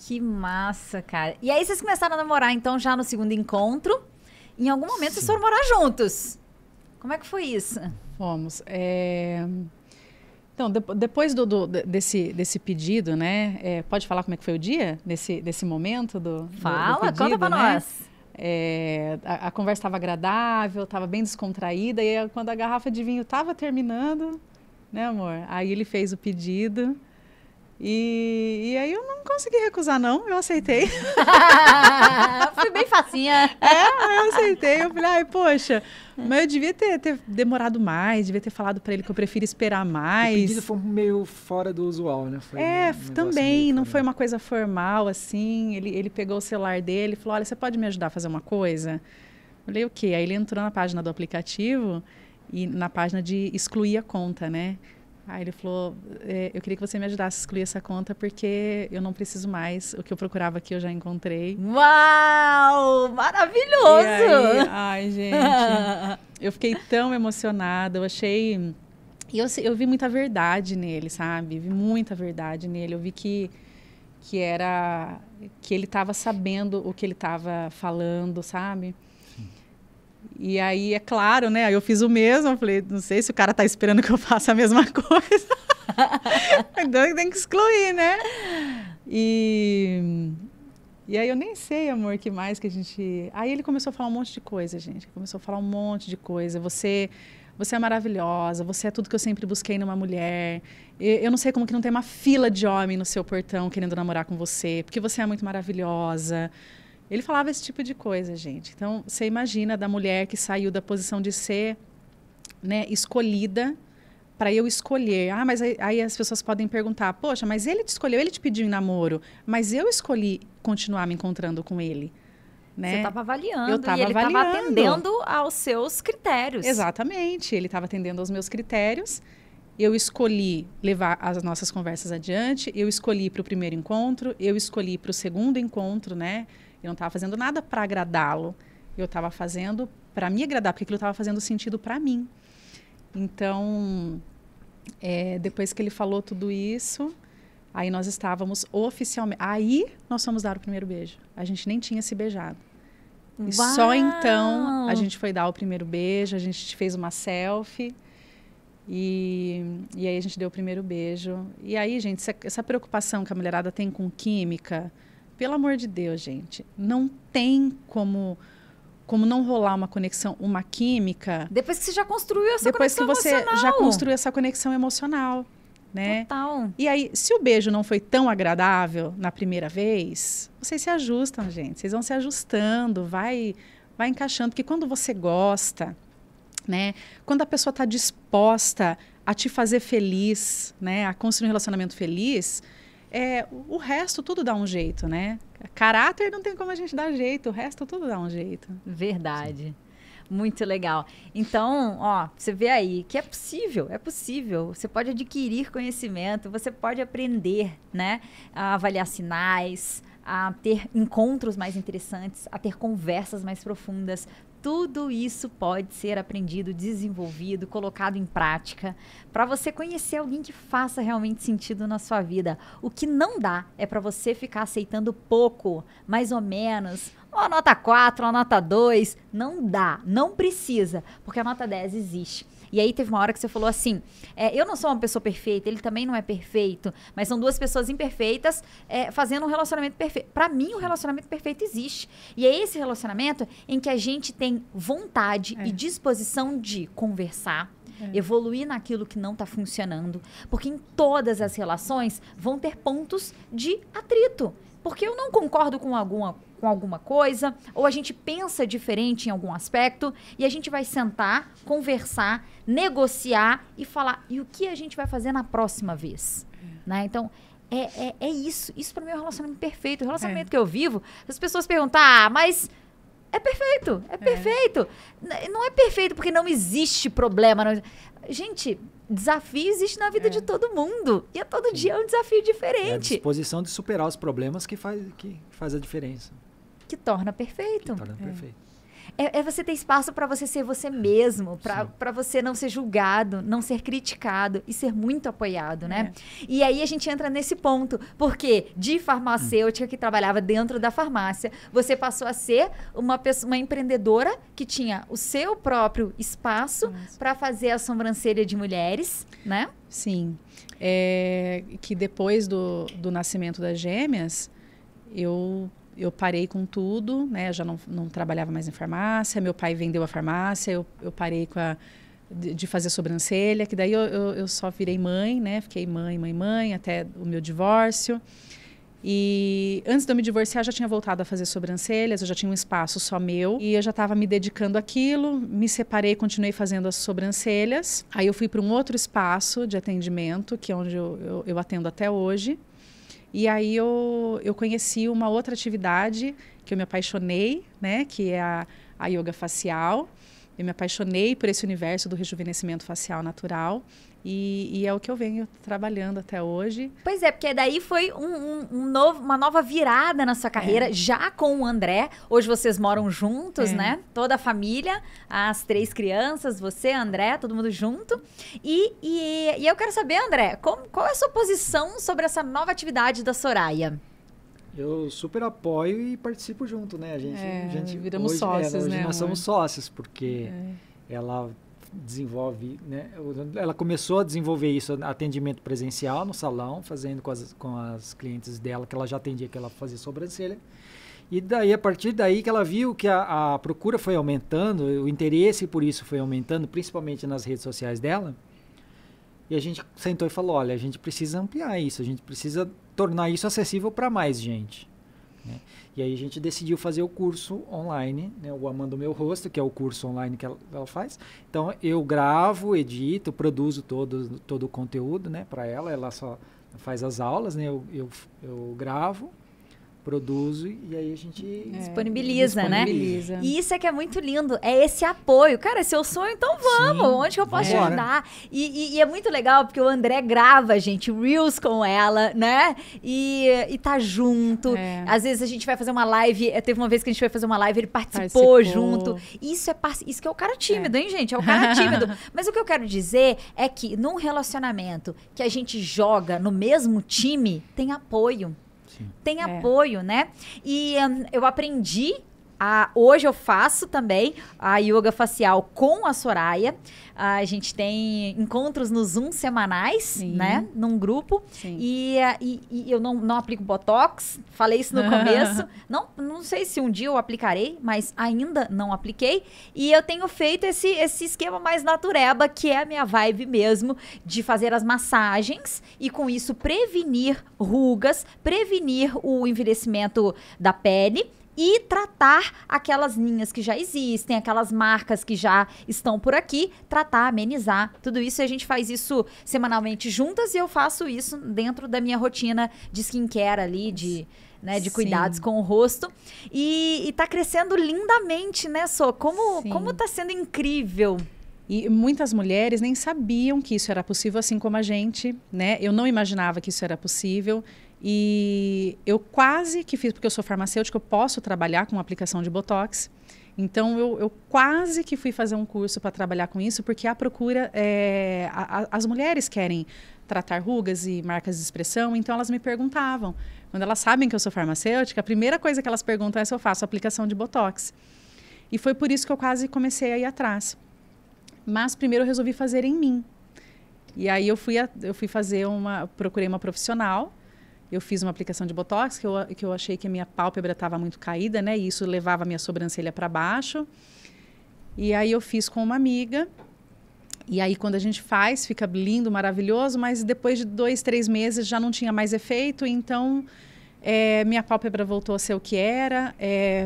Que massa, cara. E aí vocês começaram a namorar, então, já no segundo encontro. Em algum momento vocês foram morar juntos. Como é que foi isso? Fomos. Então, depois desse pedido, né? Pode falar como é que foi o dia? Desse momento do Fala, do pedido, conta pra nós. A conversa estava agradável, estava bem descontraída. E aí, quando a garrafa de vinho estava terminando, né, amor? Aí ele fez o pedido. E aí eu não consegui recusar, não. Eu aceitei. Fui bem facinha. Eu aceitei. Eu falei, poxa, mas eu devia ter demorado mais, devia ter falado pra ele que eu prefiro esperar mais. O pedido foi meio fora do usual, né? Foi também, não foi uma coisa formal, assim. Ele pegou o celular dele e falou, olha, você pode me ajudar a fazer uma coisa? Eu falei, o quê? Aí ele entrou na página do aplicativo e na página de excluir a conta, né? Aí ele falou, eu queria que você me ajudasse a excluir essa conta porque eu não preciso mais. O que eu procurava aqui eu já encontrei. Uau! Maravilhoso! E aí, ai, gente, eu fiquei tão emocionada, eu achei... E eu vi muita verdade nele, sabe? Vi muita verdade nele. Eu vi que ele estava sabendo o que ele estava falando, sabe? Sim. E aí, é claro, né? Aí eu fiz o mesmo. Eu falei, não sei se o cara tá esperando que eu faça a mesma coisa. Então tem que excluir, né? E aí eu nem sei, amor, que mais que a gente... Aí ele começou a falar um monte de coisa, gente. Começou a falar um monte de coisa. Você é maravilhosa, você é tudo que eu sempre busquei numa mulher. Eu não sei como que não tem uma fila de homem no seu portão querendo namorar com você, porque você é muito maravilhosa. Ele falava esse tipo de coisa, gente. Então, você imagina da mulher que saiu da posição de ser, né, escolhida para eu escolher. Ah, mas aí as pessoas podem perguntar, poxa, mas ele te escolheu, ele te pediu em namoro, mas eu escolhi continuar me encontrando com ele. Né? Você estava avaliando, eu tava e ele estava avaliando. atendendo aos seus critérios. Exatamente, ele estava atendendo aos meus critérios. Eu escolhi levar as nossas conversas adiante, eu escolhi para o primeiro encontro, eu escolhi para o segundo encontro, né? Eu não estava fazendo nada para agradá-lo, eu estava fazendo para me agradar, porque aquilo estava fazendo sentido para mim. Então, depois que ele falou tudo isso, aí nós estávamos oficialmente... Aí nós fomos dar o primeiro beijo. A gente nem tinha se beijado. E só então a gente foi dar o primeiro beijo, a gente fez uma selfie e aí a gente deu o primeiro beijo. E aí, gente, essa preocupação que a mulherada tem com química, pelo amor de Deus, gente, não tem como não rolar uma conexão, uma química... Depois que você já construiu essa conexão emocional. Depois que você já construiu essa conexão emocional. Né? Total. E aí, se o beijo não foi tão agradável na primeira vez, vocês se ajustam, gente. Vocês vão se ajustando, vai encaixando. Porque quando você gosta, né? Quando a pessoa está disposta a te fazer feliz, né? A construir um relacionamento feliz, o resto tudo dá um jeito, né? Caráter não tem como a gente dar jeito, o resto tudo dá um jeito. Verdade. Sim. Muito legal. Então, ó, você vê aí que é possível. Você pode adquirir conhecimento, você pode aprender, né? A avaliar sinais, a ter encontros mais interessantes, a ter conversas mais profundas. Tudo isso pode ser aprendido, desenvolvido, colocado em prática para você conhecer alguém que faça realmente sentido na sua vida. O que não dá é para você ficar aceitando pouco, mais ou menos, uma nota 4, uma nota 2. Não dá, não precisa, porque a nota 10 existe. E aí teve uma hora que você falou assim, eu não sou uma pessoa perfeita, ele também não é perfeito, mas são duas pessoas imperfeitas fazendo um relacionamento perfeito. Para mim, o relacionamento perfeito existe. E é esse relacionamento em que a gente tem vontade e disposição de conversar, evoluir naquilo que não está funcionando, porque em todas as relações vão ter pontos de atrito. Porque eu não concordo com alguma coisa, ou a gente pensa diferente em algum aspecto, e a gente vai sentar, conversar, negociar e falar, e o que a gente vai fazer na próxima vez? Né? Então, é isso. Isso para mim é um relacionamento perfeito. O relacionamento que eu vivo, as pessoas perguntam, mas é perfeito, é perfeito. Não é perfeito porque não existe problema. Não... Gente... Desafio existe na vida de todo mundo. E todo dia é um desafio diferente. É a disposição de superar os problemas que faz a diferença. Que torna perfeito. Que torna perfeito. É você ter espaço para você ser você mesmo, para você não ser julgado, não ser criticado e ser muito apoiado, né? E aí a gente entra nesse ponto, porque de farmacêutica que trabalhava dentro da farmácia, você passou a ser uma empreendedora que tinha o seu próprio espaço para fazer a sobrancelha de mulheres, né? Sim. Que depois do nascimento das gêmeas, eu parei com tudo, né? Eu já não trabalhava mais em farmácia, meu pai vendeu a farmácia, eu parei de fazer sobrancelha, que daí eu só virei mãe, né? Fiquei mãe, até o meu divórcio. E antes de eu me divorciar, eu já tinha voltado a fazer sobrancelhas, eu já tinha um espaço só meu, e eu já estava me dedicando àquilo, me separei, continuei fazendo as sobrancelhas. Aí eu fui para um outro espaço de atendimento, que é onde eu atendo até hoje. E aí eu conheci uma outra atividade que eu me apaixonei, né? Que é a yoga facial. Eu me apaixonei por esse universo do rejuvenescimento facial natural e é o que eu venho trabalhando até hoje. Pois é, porque daí foi uma nova virada na sua carreira, já com o André. Hoje vocês moram juntos, né? Toda a família, as 3 crianças, você, André, todo mundo junto. E eu quero saber, André, qual é a sua posição sobre essa nova atividade da Soraya? Eu super apoio e participo junto, né? A gente viramos hoje, sócios, hoje né, nós somos sócios, porque ela desenvolve, né? Ela começou a desenvolver isso, atendimento presencial no salão, fazendo com as clientes dela, que ela já atendia, que ela fazia sobrancelha. E daí, a partir daí que ela viu que a procura foi aumentando, o interesse por isso foi aumentando, principalmente nas redes sociais dela. E a gente sentou e falou, olha, a gente precisa ampliar isso, a gente precisa tornar isso acessível para mais gente, né? E aí a gente decidiu fazer o curso online, né, o Amando Meu Rosto, que é o curso online que ela faz. Então, eu gravo, edito, produzo todo o conteúdo, né, para ela só faz as aulas, né, eu gravo, produzo e aí a gente disponibiliza, né? E isso é que é muito lindo, é esse apoio. Cara, é seu sonho, então vamos! Sim, onde que eu posso te ajudar? E é muito legal, porque o André grava, gente, Reels com ela, né? E tá junto. Às vezes a gente vai fazer uma live, teve uma vez que a gente foi fazer uma live, ele participou junto. Isso que é o cara tímido, hein, gente? É o cara tímido. Mas o que eu quero dizer é que num relacionamento que a gente joga no mesmo time, tem apoio. Tem apoio, né? E eu aprendi, hoje eu faço também a yoga facial com a Soraya. A gente tem encontros no Zoom semanais, né? Num grupo. E eu não aplico Botox, falei isso no começo. Não sei se um dia eu aplicarei, mas ainda não apliquei. E eu tenho feito esse esquema mais natureba, que é a minha vibe mesmo, de fazer as massagens e com isso prevenir rugas, prevenir o envelhecimento da pele e tratar aquelas linhas que já existem, aquelas marcas que já estão por aqui, tratar, amenizar, tudo isso. A gente faz isso semanalmente juntas e eu faço isso dentro da minha rotina de skincare ali, de cuidados com o rosto. E tá crescendo lindamente, né, Sô? Como tá sendo incrível. E muitas mulheres nem sabiam que isso era possível, assim como a gente, né? Eu não imaginava que isso era possível. E eu quase que fiz, porque eu sou farmacêutica, eu posso trabalhar com aplicação de Botox. Então, eu quase que fui fazer um curso para trabalhar com isso, porque a procura, as mulheres querem tratar rugas e marcas de expressão, então elas me perguntavam. Quando elas sabem que eu sou farmacêutica, a primeira coisa que elas perguntam é se eu faço aplicação de Botox. E foi por isso que eu quase comecei a ir atrás. Mas primeiro eu resolvi fazer em mim. E aí eu fui fazer procurei uma profissional. Eu fiz uma aplicação de Botox, que eu achei que a minha pálpebra estava muito caída, né? E isso levava a minha sobrancelha para baixo. E aí eu fiz com uma amiga. E aí quando a gente faz, fica lindo, maravilhoso, mas depois de 2, 3 meses já não tinha mais efeito. Então, minha pálpebra voltou a ser o que era.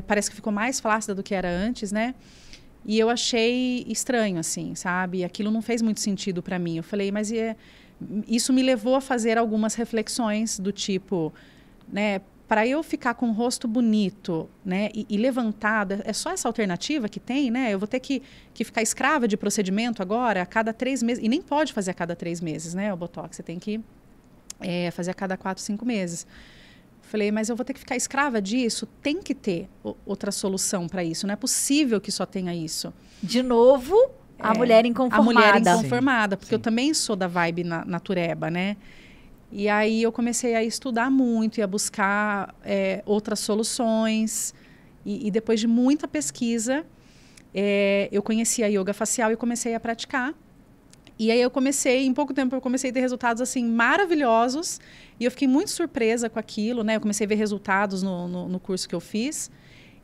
Parece que ficou mais flácida do que era antes, né? E eu achei estranho, assim, sabe? Aquilo não fez muito sentido para mim. Eu falei, mas isso me levou a fazer algumas reflexões do tipo, né, para eu ficar com o rosto bonito, né, e levantado, é só essa alternativa que tem, né? Eu vou ter que ficar escrava de procedimento agora a cada 3 meses, e nem pode fazer a cada 3 meses, né, o Botox, você tem que fazer a cada 4, 5 meses. Falei, mas eu vou ter que ficar escrava disso? Tem que ter outra solução para isso, não é possível que só tenha isso. De novo, a mulher inconformada. A mulher inconformada, porque eu também sou da vibe natureba, né? E aí eu comecei a estudar muito e a buscar outras soluções. E depois de muita pesquisa, eu conheci a yoga facial e comecei a praticar. E aí em pouco tempo eu comecei a ter resultados assim maravilhosos. E eu fiquei muito surpresa com aquilo, né? Eu comecei a ver resultados no curso que eu fiz.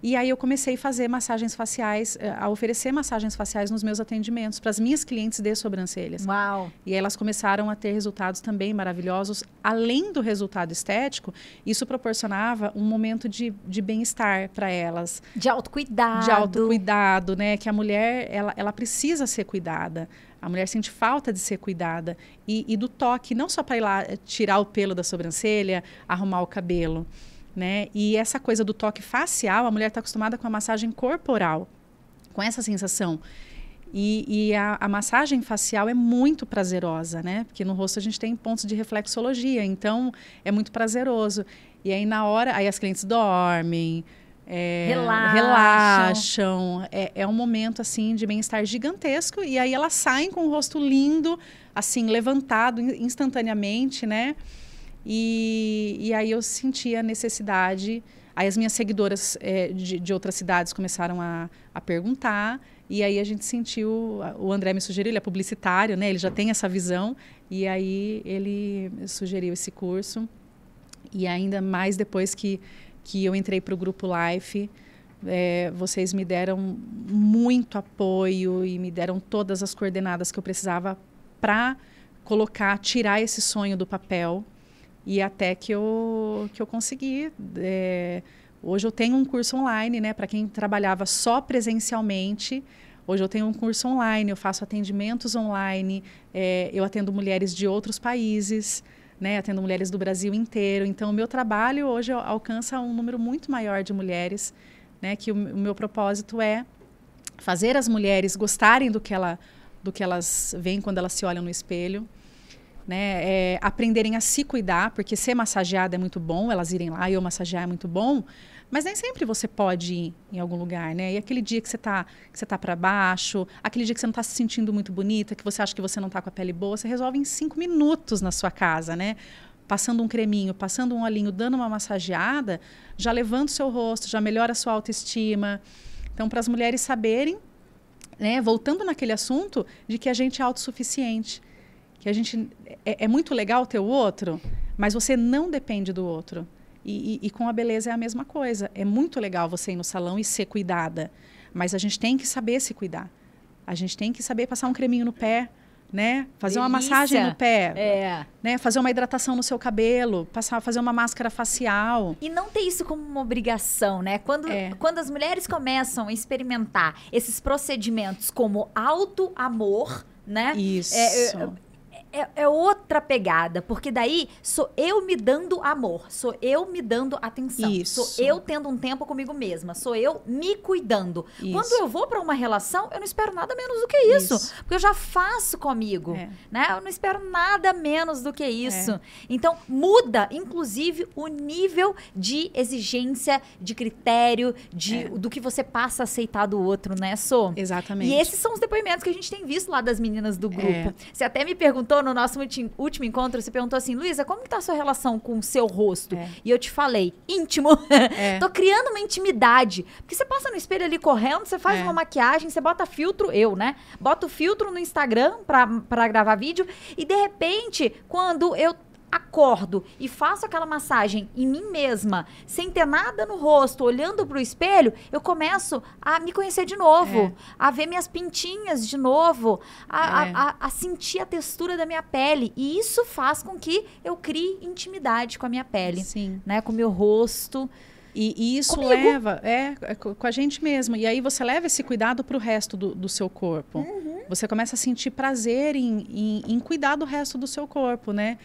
E aí eu comecei a fazer massagens faciais, a oferecer massagens faciais nos meus atendimentos para as minhas clientes de sobrancelhas. Uau! E aí elas começaram a ter resultados também maravilhosos. Além do resultado estético, isso proporcionava um momento de bem-estar para elas. De autocuidado. De autocuidado, né? Que a mulher, ela precisa ser cuidada. A mulher sente falta de ser cuidada. E do toque, não só para ir lá tirar o pelo da sobrancelha, arrumar o cabelo. Né? E essa coisa do toque facial, a mulher está acostumada com a massagem corporal, com essa sensação. E a massagem facial é muito prazerosa, né? Porque no rosto a gente tem pontos de reflexologia, então é muito prazeroso. E aí na hora, aí as clientes dormem, relaxam. É um momento assim de bem-estar gigantesco. E aí elas saem com o rosto lindo, assim, levantado instantaneamente, né? E aí eu senti a necessidade. Aí as minhas seguidoras de outras cidades começaram a perguntar. E aí a gente sentiu, o André me sugeriu, ele é publicitário, né? Ele já tem essa visão. E aí ele sugeriu esse curso. E ainda mais depois que eu entrei para o Grupo Life, vocês me deram muito apoio e me deram todas as coordenadas que eu precisava para tirar esse sonho do papel. E até que eu consegui. Hoje eu tenho um curso online, né? Para quem trabalhava só presencialmente. Hoje eu tenho um curso online, eu faço atendimentos online, eu atendo mulheres de outros países, né? Atendo mulheres do Brasil inteiro. Então, o meu trabalho hoje alcança um número muito maior de mulheres, né? Que o meu propósito é fazer as mulheres gostarem do que elas veem quando elas se olham no espelho, né? Aprenderem a se cuidar, porque ser massageada é muito bom, elas irem lá e eu massagear é muito bom, mas nem sempre você pode ir em algum lugar, né? E aquele dia que você tá para baixo, aquele dia que você não está se sentindo muito bonita, que você acha que você não está com a pele boa, você resolve em 5 minutos na sua casa, né? Passando um creminho, passando um olhinho, dando uma massageada, já levanta o seu rosto, já melhora a sua autoestima. Então, para as mulheres saberem, né? Voltando naquele assunto de que a gente é autossuficiente, que a gente é muito legal ter o outro, mas você não depende do outro. E com a beleza é a mesma coisa. É muito legal você ir no salão e ser cuidada, mas a gente tem que saber se cuidar. A gente tem que saber passar um creminho no pé, né? Fazer uma massagem no pé, né? Fazer uma hidratação no seu cabelo, fazer uma máscara facial. E não ter isso como uma obrigação, né? Quando as mulheres começam a experimentar esses procedimentos como auto-amor, né? Isso. É outra pegada, porque daí sou eu me dando amor, sou eu me dando atenção, Isso. sou eu tendo um tempo comigo mesma, sou eu me cuidando. Isso. Quando eu vou pra uma relação, eu não espero nada menos do que isso. Porque eu já faço comigo, né? Eu não espero nada menos do que isso. Então, muda, inclusive, o nível de exigência, de critério, do que você passa a aceitar do outro, né, Sô? Exatamente. E esses são os depoimentos que a gente tem visto lá das meninas do grupo. Você até me perguntou no nosso último encontro, você perguntou assim, Luísa, como que tá a sua relação com o seu rosto? E eu te falei, íntimo. Tô criando uma intimidade. Porque você passa no espelho ali correndo, você faz uma maquiagem, você bota filtro, boto filtro no Instagram pra gravar vídeo, e de repente, quando eu acordo e faço aquela massagem em mim mesma, sem ter nada no rosto, olhando pro espelho, eu começo a me conhecer de novo, a ver minhas pintinhas de novo, a sentir a textura da minha pele. E isso faz com que eu crie intimidade com a minha pele, né? Com o meu rosto. E isso leva, com a gente mesmo. E aí você leva esse cuidado para o resto do seu corpo. Você começa a sentir prazer em cuidar do resto do seu corpo, né?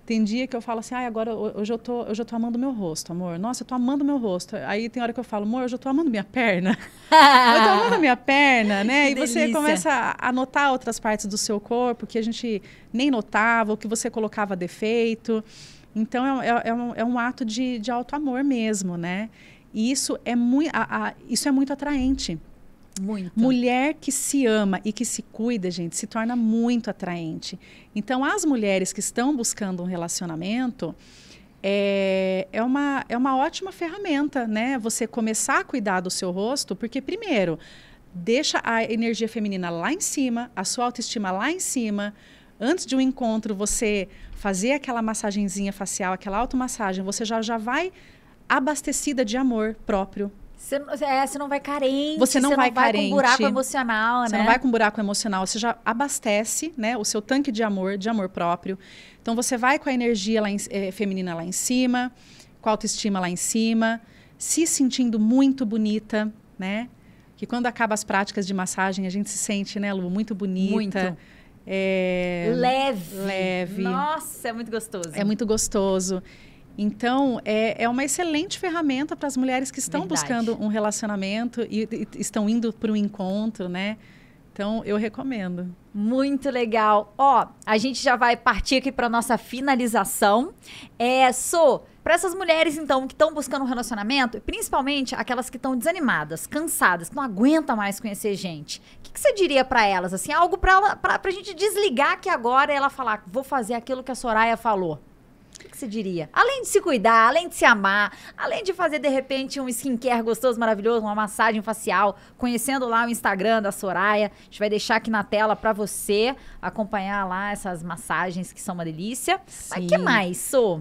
Tem dia que eu falo assim, agora hoje eu tô amando meu rosto, amor. Nossa, eu tô amando meu rosto. Aí tem hora que eu falo, amor, hoje eu tô amando minha perna. Eu tô amando a minha perna, né? Que e você delícia. começa a notar outras partes do seu corpo que a gente nem notava, ou que você colocava defeito. Então, é um ato de auto-amor mesmo, né? E isso é muito atraente. Muito. Mulher que se ama e que se cuida, gente, se torna muito atraente. Então, as mulheres que estão buscando um relacionamento, é uma ótima ferramenta, né? Você começar a cuidar do seu rosto, porque, primeiro, deixa a energia feminina lá em cima, a sua autoestima lá em cima. Antes de um encontro, você fazer aquela massagenzinha facial, aquela automassagem, você já vai abastecida de amor próprio. Você não vai carente. Você não vai carente. Com buraco emocional, Você né? não vai com buraco emocional. Você já abastece, né, o seu tanque de amor próprio. Então, você vai com a energia feminina lá em cima, com a autoestima lá em cima, se sentindo muito bonita, né? Que quando acaba as práticas de massagem, a gente se sente, né, Lu, muito bonita. Muito. Leve. Nossa, é muito gostoso. É muito gostoso. Então, é uma excelente ferramenta para as mulheres que estão buscando um relacionamento e estão indo para um encontro, né? Então, eu recomendo. Muito legal. Ó, a gente já vai partir aqui para nossa finalização. Para essas mulheres, então, que estão buscando um relacionamento, principalmente aquelas que estão desanimadas, cansadas, que não aguentam mais conhecer gente, o que você diria para elas? Assim, algo para a gente desligar aqui agora e ela falar, vou fazer aquilo que a Soraya falou. O que você diria? Além de se cuidar, além de se amar, além de fazer, de repente, um skincare gostoso, maravilhoso, uma massagem facial, conhecendo lá o Instagram da Soraya. A gente vai deixar aqui na tela para você acompanhar lá essas massagens que são uma delícia. Sim. Mas o que mais, Sô?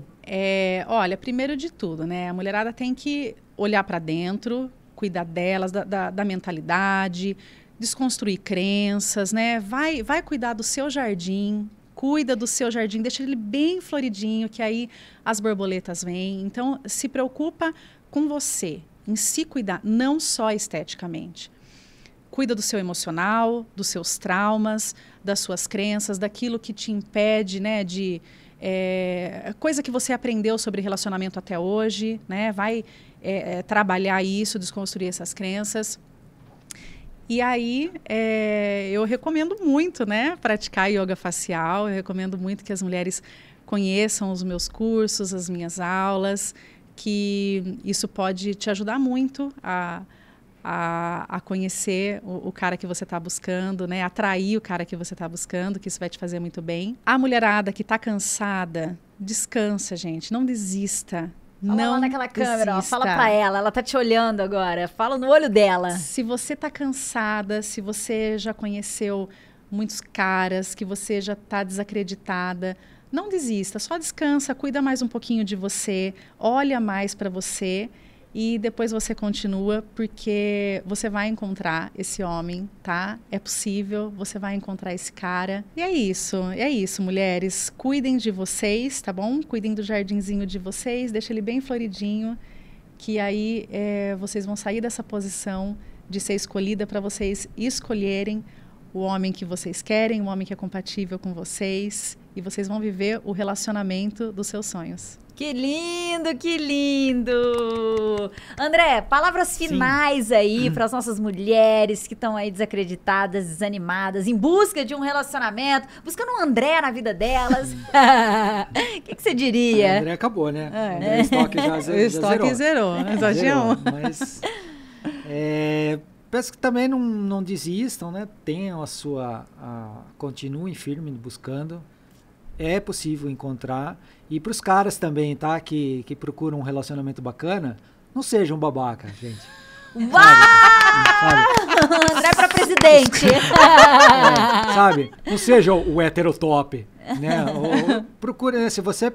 Olha, primeiro de tudo, né? A mulherada tem que olhar para dentro, cuidar delas, da mentalidade, desconstruir crenças, né? Vai cuidar do seu jardim. Cuida do seu jardim, deixa ele bem floridinho, que aí as borboletas vêm. Então, se preocupa com você, em se cuidar, não só esteticamente. Cuida do seu emocional, dos seus traumas, das suas crenças, daquilo que te impede, né, coisa que você aprendeu sobre relacionamento até hoje, né? Vai trabalhar isso, desconstruir essas crenças. E aí, eu recomendo muito, né, praticar yoga facial. Eu recomendo muito que as mulheres conheçam os meus cursos, as minhas aulas, que isso pode te ajudar muito a conhecer o cara que você está buscando, né, atrair o cara que você está buscando, que isso vai te fazer muito bem. A mulherada que está cansada, descansa, gente, não desista. Fala não lá naquela câmera, ó, fala desista. pra ela tá te olhando agora, fala no olho dela. Se você tá cansada, se você já conheceu muitos caras, que você já tá desacreditada, não desista, só descansa, cuida mais um pouquinho de você, olha mais para você e depois você continua, porque você vai encontrar esse homem, tá? É possível, você vai encontrar esse cara. E é isso, mulheres. Cuidem de vocês, tá bom? Cuidem do jardinzinho de vocês, deixa ele bem floridinho, que aí vocês vão sair dessa posição de ser escolhida para vocês escolherem o homem que vocês querem, o homem que é compatível com vocês, e vocês vão viver o relacionamento dos seus sonhos. Que lindo, que lindo! André, palavras finais aí para as nossas mulheres que estão aí desacreditadas, desanimadas, em busca de um relacionamento, buscando um André na vida delas. O que você diria? O André acabou, né? O estoque já zerou. O estoque zerou, só tinha um. Mas peço que também não desistam, né? Tenham continuem firme buscando. É possível encontrar. E para os caras também, tá? Que procuram um relacionamento bacana, não sejam babaca, gente. Uau! Sabe? André para presidente. Sabe? Não seja o heterotop, né? Procure, né? Se você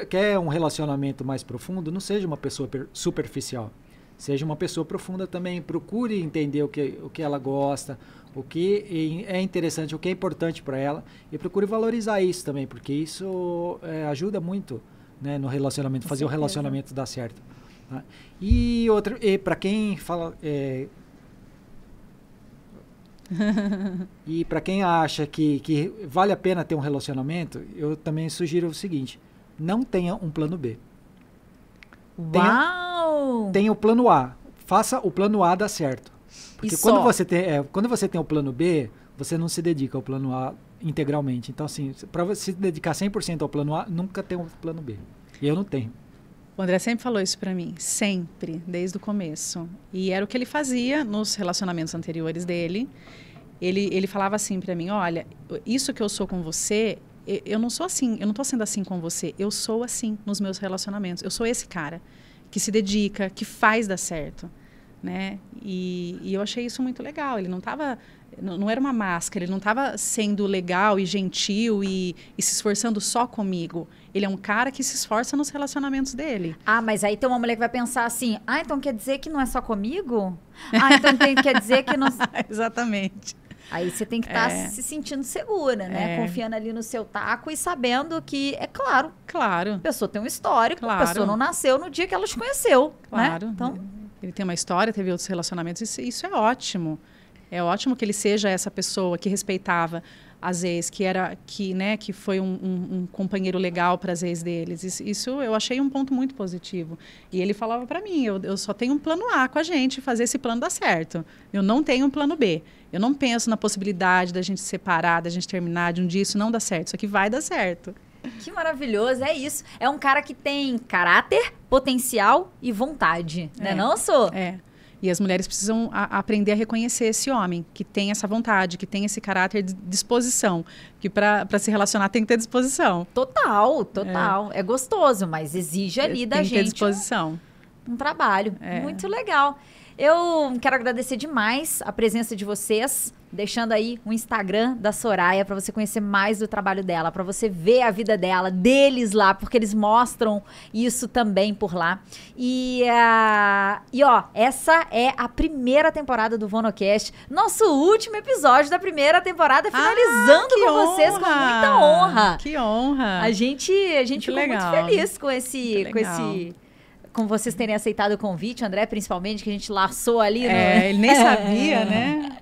quer um relacionamento mais profundo, não seja uma pessoa superficial. Seja uma pessoa profunda também. Procure entender o que ela gosta, o que é interessante, o que é importante para ela, e procure valorizar isso também, porque isso ajuda muito, né, no relacionamento, fazer o relacionamento dar certo. Tá? E para quem fala... E para quem acha que vale a pena ter um relacionamento, eu também sugiro o seguinte: não tenha um plano B. Uau! Tenha o plano A. Faça o plano A dar certo. Porque quando você tem o plano B, você não se dedica ao plano A integralmente. Então, assim, para você se dedicar 100% ao plano A, nunca tem um plano B. E eu não tenho. O André sempre falou isso para mim, sempre, desde o começo. E era o que ele fazia nos relacionamentos anteriores dele. Ele falava assim para mim: olha, isso que eu sou com você, eu não sou assim, eu não tô sendo assim com você, eu sou assim nos meus relacionamentos. Eu sou esse cara que se dedica, que faz dar certo, né? E eu achei isso muito legal. Ele não era uma máscara, ele não estava sendo legal e gentil e se esforçando só comigo. Ele é um cara que se esforça nos relacionamentos dele. Ah, mas aí tem uma mulher que vai pensar assim: ah, então quer dizer que não é só comigo? Ah, então quer dizer que não... Exatamente. Aí você tem que estar se sentindo segura, né? Confiando ali no seu taco e sabendo que, é claro, a pessoa tem um histórico, a pessoa não nasceu no dia que ela te conheceu, claro, né? Então... Ele tem uma história, teve outros relacionamentos, isso é ótimo. É ótimo que ele seja essa pessoa que respeitava as ex, que foi um companheiro legal para as ex deles. Isso eu achei um ponto muito positivo. E ele falava para mim: eu só tenho um plano A com a gente, fazer esse plano dar certo. Eu não tenho um plano B. Eu não penso na possibilidade da gente separar, da gente terminar, de um dia isso não dá certo. Isso aqui vai dar certo. Que maravilhoso, é isso. É um cara que tem caráter, potencial e vontade, né, não, Sô? É. E as mulheres precisam aprender a reconhecer esse homem que tem essa vontade, que tem esse caráter de disposição. Que para se relacionar tem que ter disposição. Total. É gostoso, mas exige ali da tem que ter gente disposição. um trabalho. Muito legal. Eu quero agradecer demais a presença de vocês, deixando aí o Instagram da Soraya para você conhecer mais do trabalho dela, para você ver a vida dela, deles lá, porque eles mostram isso também por lá. E ó, essa é a primeira temporada do VonoCast, nosso último episódio da primeira temporada, finalizando com vocês com muita honra. Que honra! A gente ficou muito feliz com vocês terem aceitado o convite, André, principalmente, que a gente laçou ali. Ele nem sabia, né?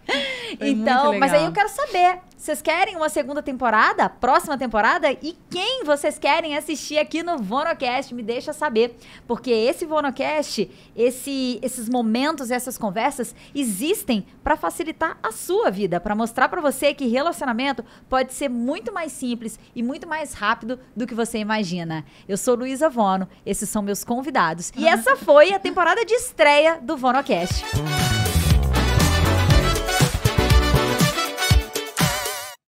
Foi então, mas aí eu quero saber, vocês querem uma segunda temporada, próxima temporada? E quem vocês querem assistir aqui no VonoCast? Me deixa saber, porque esse VonoCast, esses momentos, essas conversas existem para facilitar a sua vida, para mostrar para você que relacionamento pode ser muito mais simples e muito mais rápido do que você imagina. Eu sou Luísa Vono, esses são meus convidados. E essa foi a temporada de estreia do VonoCast.